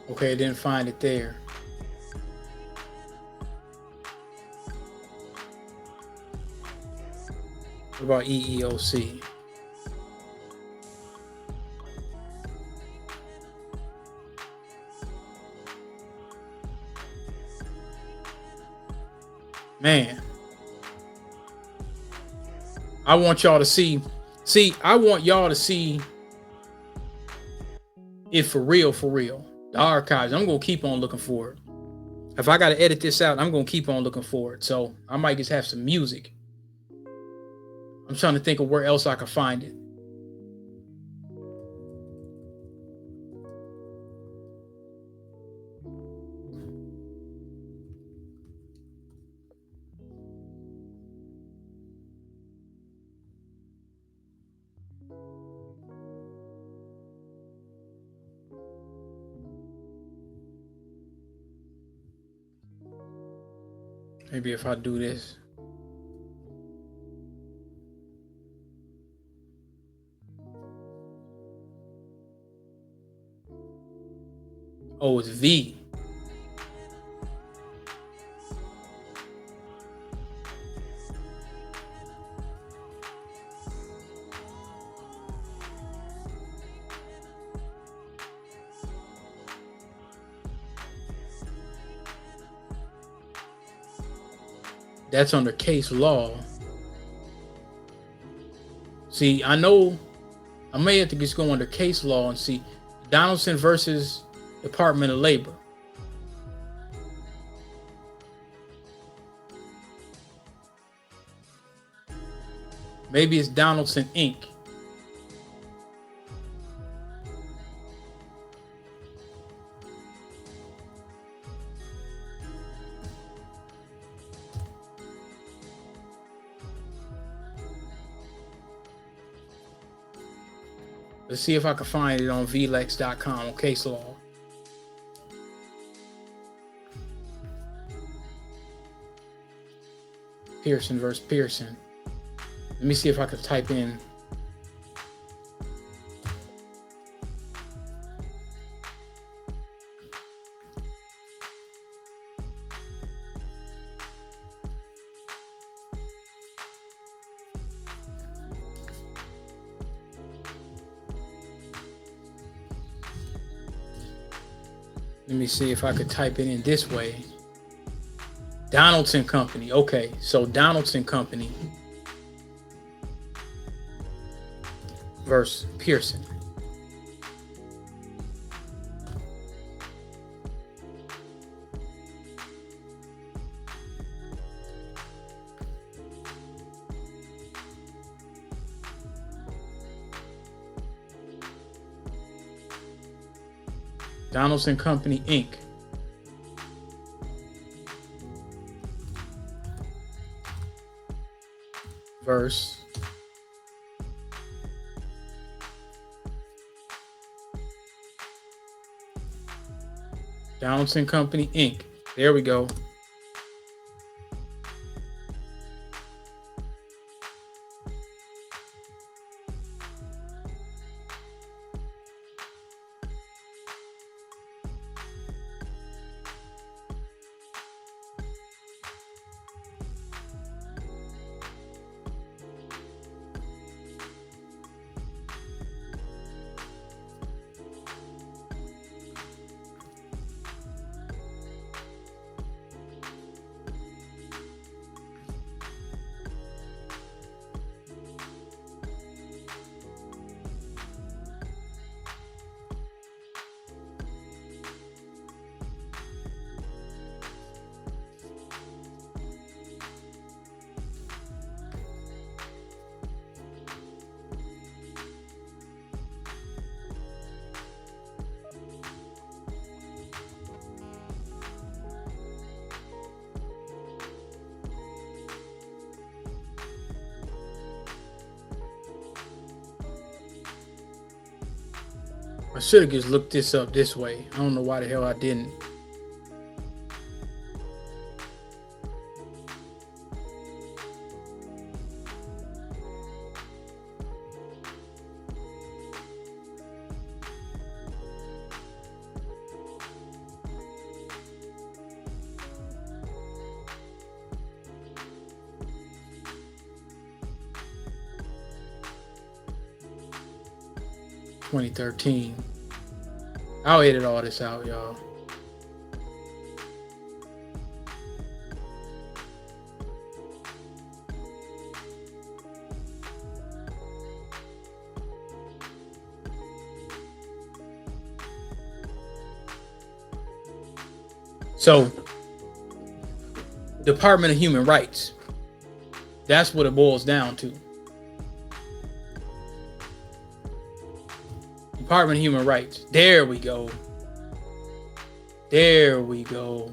Okay, I didn't find it there. What about EEOC? Man, I want y'all to see. I want y'all to see it for real, for real. The archives. I'm gonna keep on looking for it. If I gotta edit this out, I'm gonna keep on looking for it. So I might just have some music. I'm trying to think of where else I can find it. Maybe if I do this. Oh, it's V. That's under case law. See, I know I may have to just go under case law and see Donaldson versus Department of Labor. Maybe it's Donaldson Inc. Let's see if I can find it on vlex.com on case law. Pearson versus Pearson. Let me see if I could type in. Let me see if I could type it in this way. Donaldson Company. Okay, so Donaldson Company versus Pearson. Donaldson Company, Inc. Verse Donaldson Company, Inc. There we go. I should have just looked this up this way. I don't know why the hell I didn't. $2013. I'll edit all this out, y'all. So, Department of Human Rights. That's what it boils down to. Department of Human Rights. There we go. There we go.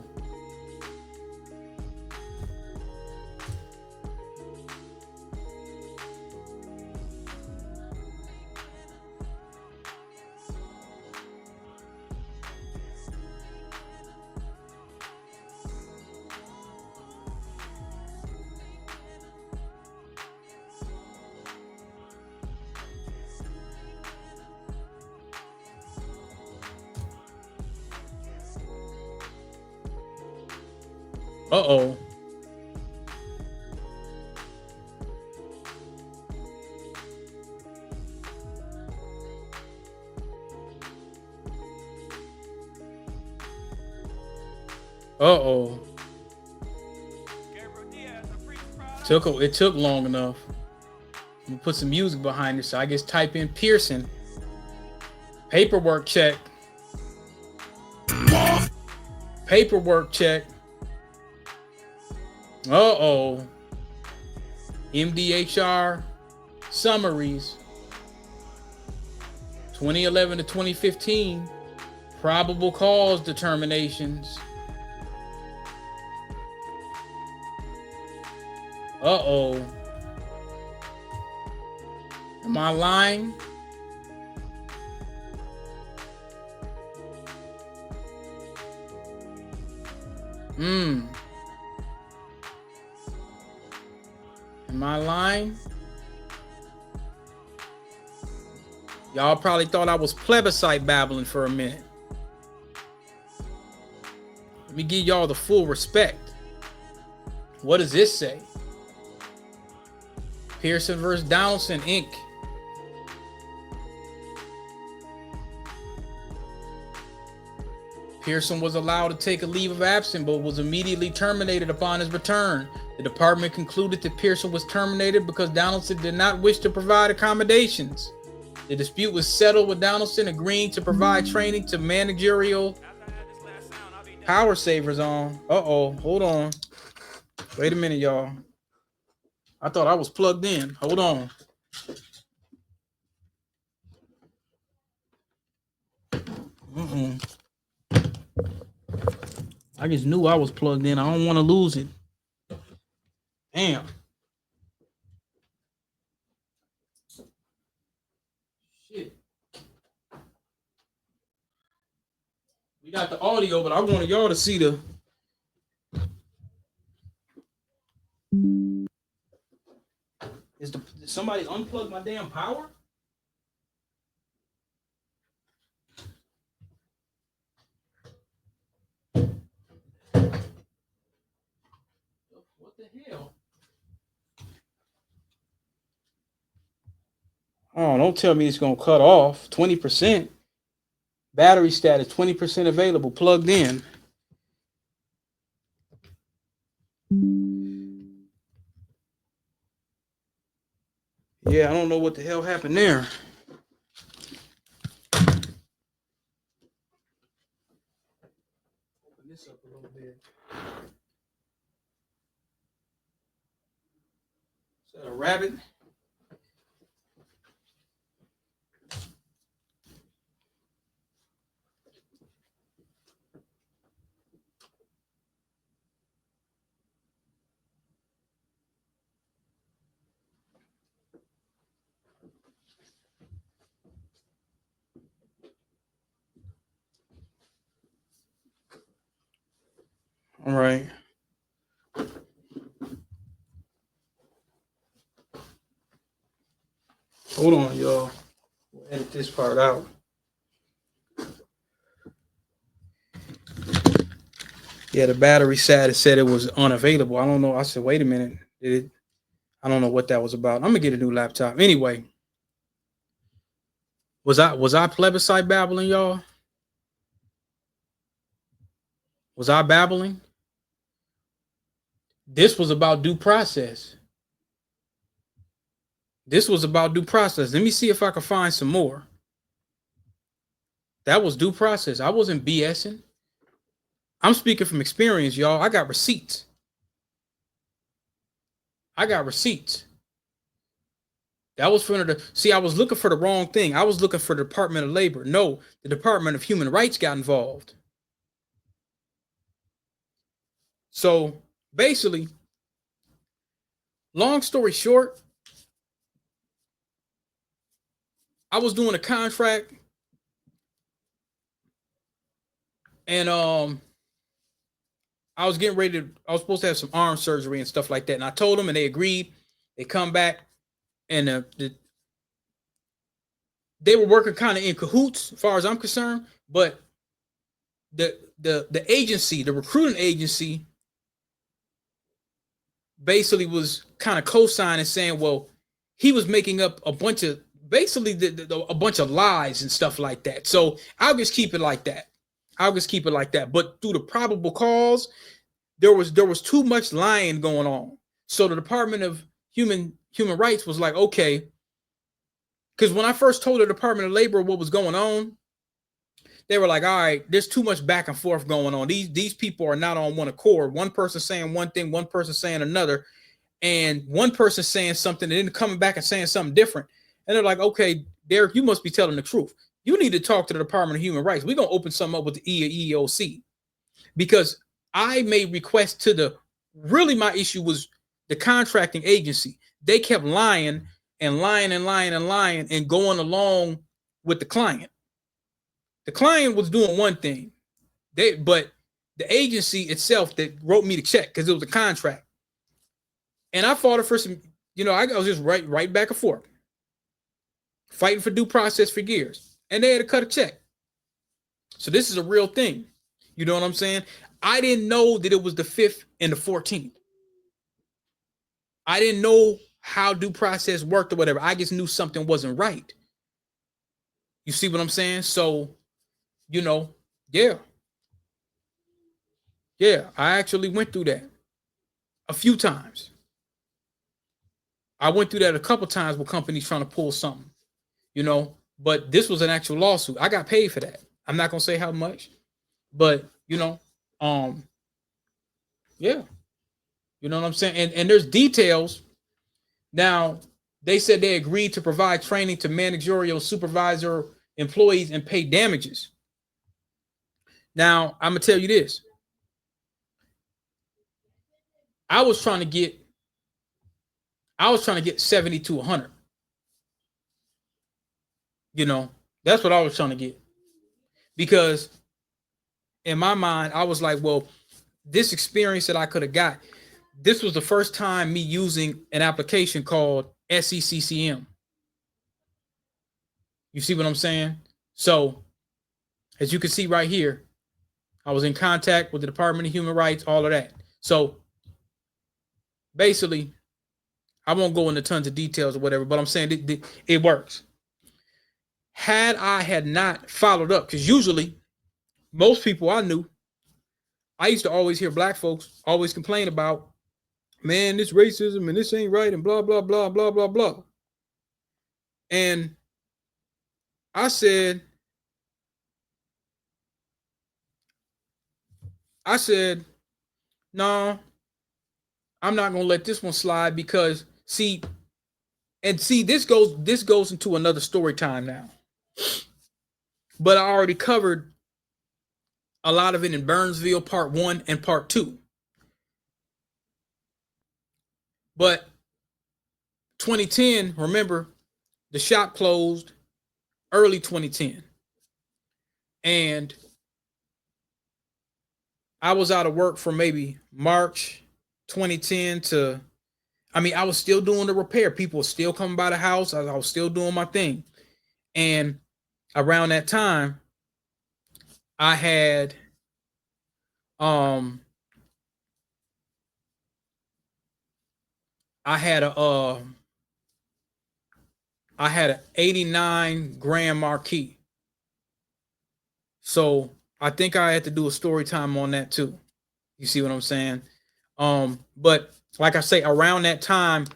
Uh-oh. Uh-oh. It took long enough. I'm gonna put some music behind it, so I just type in Pearson. Paperwork check. Paperwork check. Uh-oh. MDHR summaries. 2011 to 2015. Probable cause determinations. Uh-oh. Am I lying? Am I lying? Y'all probably thought I was plebiscite babbling for a minute. Let me give y'all the full respect. What does this say? Pearson versus Donaldson, Inc. Pearson was allowed to take a leave of absence, but was immediately terminated upon his return. The department concluded that Pearson was terminated because Donaldson did not wish to provide accommodations. The dispute was settled with Donaldson agreeing to provide training to managerial power savers on. Hold on. Wait a minute, y'all. I thought I was plugged in. Hold on. I just knew I was plugged in. I don't want to lose it. Damn. Shit. We got the audio, but I wanted y'all to see the. Did somebody unplug my damn power? What the hell? Oh, don't tell me it's gonna cut off. 20%. Battery status 20% available. Plugged in. Yeah, I don't know what the hell happened there. Open this up a little bit. Is that a rabbit? All right. Hold on, y'all. We'll edit this part out. Yeah, the battery status said it was unavailable. I don't know. I said, wait a minute. Did it? I don't know what that was about. I'm gonna get a new laptop. Anyway, was I plebiscite babbling, y'all? Was I babbling? This was about due process. This was about due process. Let me see if I can find some more. That was due process. I wasn't BSing. I'm speaking from experience, y'all. I got receipts. That was for the. See, I was looking for the wrong thing. I was looking for the Department of Labor. No, the Department of Human Rights got involved. So basically, long story short, I was doing a contract, and I was getting ready to. I was supposed to have some arm surgery and stuff like that, and I told them, and they agreed. They come back, and they were working kind of in cahoots, as far as I'm concerned. But the agency, the recruiting agency, basically was kind of co-signing, saying, well, he was making up a bunch of basically a bunch of lies and stuff like that. So I'll just keep it like that. But through the probable cause, there was too much lying going on. So the Department of Human Rights was like, okay, because when I first told the Department of Labor what was going on, they were like, all right, there's too much back and forth going on. These people are not on one accord. One person saying one thing, one person saying another, and one person saying something and then coming back and saying something different. And they're like, okay, Derek, you must be telling the truth. You need to talk to the Department of Human Rights. We're going to open something up with the EEOC. Because I made requests to really my issue was the contracting agency. They kept lying and lying and going along with the client. The client was doing one thing, but the agency itself that wrote me the check because it was a contract. And I fought it for some, I was just right back and forth, fighting for due process for years. And they had to cut a check. So this is a real thing. You know what I'm saying? I didn't know that it was the 5th and the 14th. I didn't know how due process worked or whatever. I just knew something wasn't right. You see what I'm saying? So, yeah. Yeah, I actually went through that a few times. I went through that a couple times with companies trying to pull something, but this was an actual lawsuit. I got paid for that. I'm not going to say how much, but, yeah. You know what I'm saying? And there's details. Now, they said they agreed to provide training to managerial supervisor employees and pay damages. Now, I'm going to tell you this. I was trying to get 70 to 100. That's what I was trying to get. Because in my mind, I was like, well, this experience that I could have got, this was the first time me using an application called SECCM. You see what I'm saying? So, as you can see right here, I was in contact with the Department of Human Rights, all of that. So, basically, I won't go into tons of details or whatever, but I'm saying it works. Had I had not followed up, because usually, most people I knew, I used to always hear black folks always complain about, man, this racism and this ain't right and blah, blah, blah, blah, blah, blah. And I said, no, I'm not going to let this one slide because this goes into another story time now. But I already covered a lot of it in Burnsville part 1 and part 2. But 2010, remember, the shop closed early 2010. And I was out of work from maybe March 2010 to, I was still doing the repair. People were still coming by the house. I was still doing my thing. And around that time, I had an 89 Grand Marquis. So I think I had to do a story time on that too. You see what I'm saying? But like I say, around that time,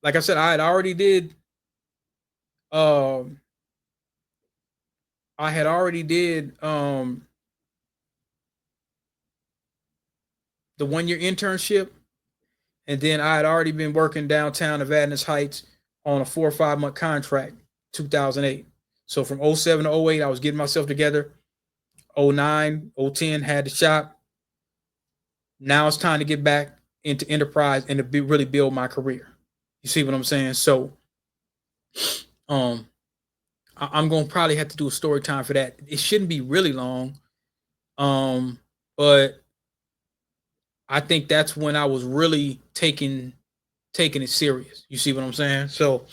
like I said, I had already did the 1-year internship. And then I had already been working downtown Nevada's Heights on a 4 or 5 month contract, 2008. So from 07 to 08, I was getting myself together. 09, 010 had the shop. Now it's time to get back into enterprise and to really build my career. You see what I'm saying? So I'm going to probably have to do a story time for that. It shouldn't be really long. But I think that's when I was really taking it serious. You see what I'm saying? So,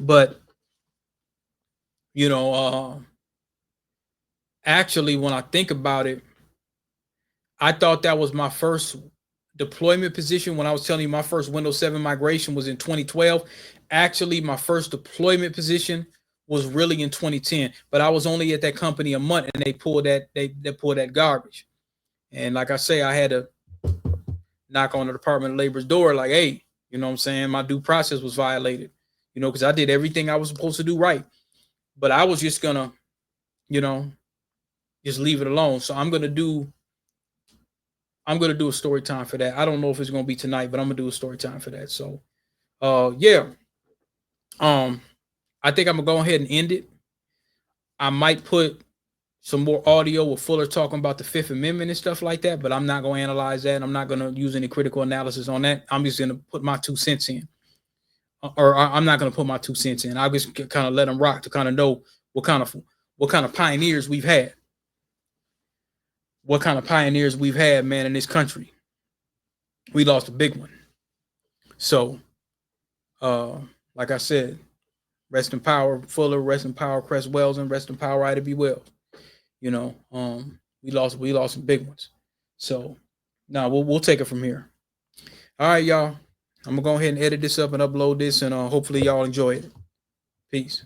but actually, when I think about it, I thought that was my first deployment position. When I was telling you my first Windows 7 migration was in 2012, actually my first deployment position was really in 2010. But I was only at that company a month, and they pulled that garbage. And like I say, I had to knock on the Department of Labor's door, like, hey, you know what I'm saying? My due process was violated, because I did everything I was supposed to do right. But I was just gonna, just leave it alone. So I'm gonna do a story time for that. I don't know if it's gonna be tonight, but I'm gonna do a story time for that. So yeah. I think I'm gonna go ahead and end it. I might put some more audio with Fuller talking about the Fifth Amendment and stuff like that, but I'm not going to analyze that. I'm not going to use any critical analysis on that. I'm just going to put my 2 cents in, or I'm not going to put my 2 cents in. I'll just kind of let them rock to kind of know what kind of pioneers we've had. what kind of pioneers we've had, man, in this country. We lost a big one. So, like I said, rest in power Fuller, rest in power Cress Wells, and rest in power Ida B. Wells. You know, we lost some big ones. So now we'll take it from here. All right, y'all. I'm gonna go ahead and edit this up and upload this, and hopefully y'all enjoy it. Peace.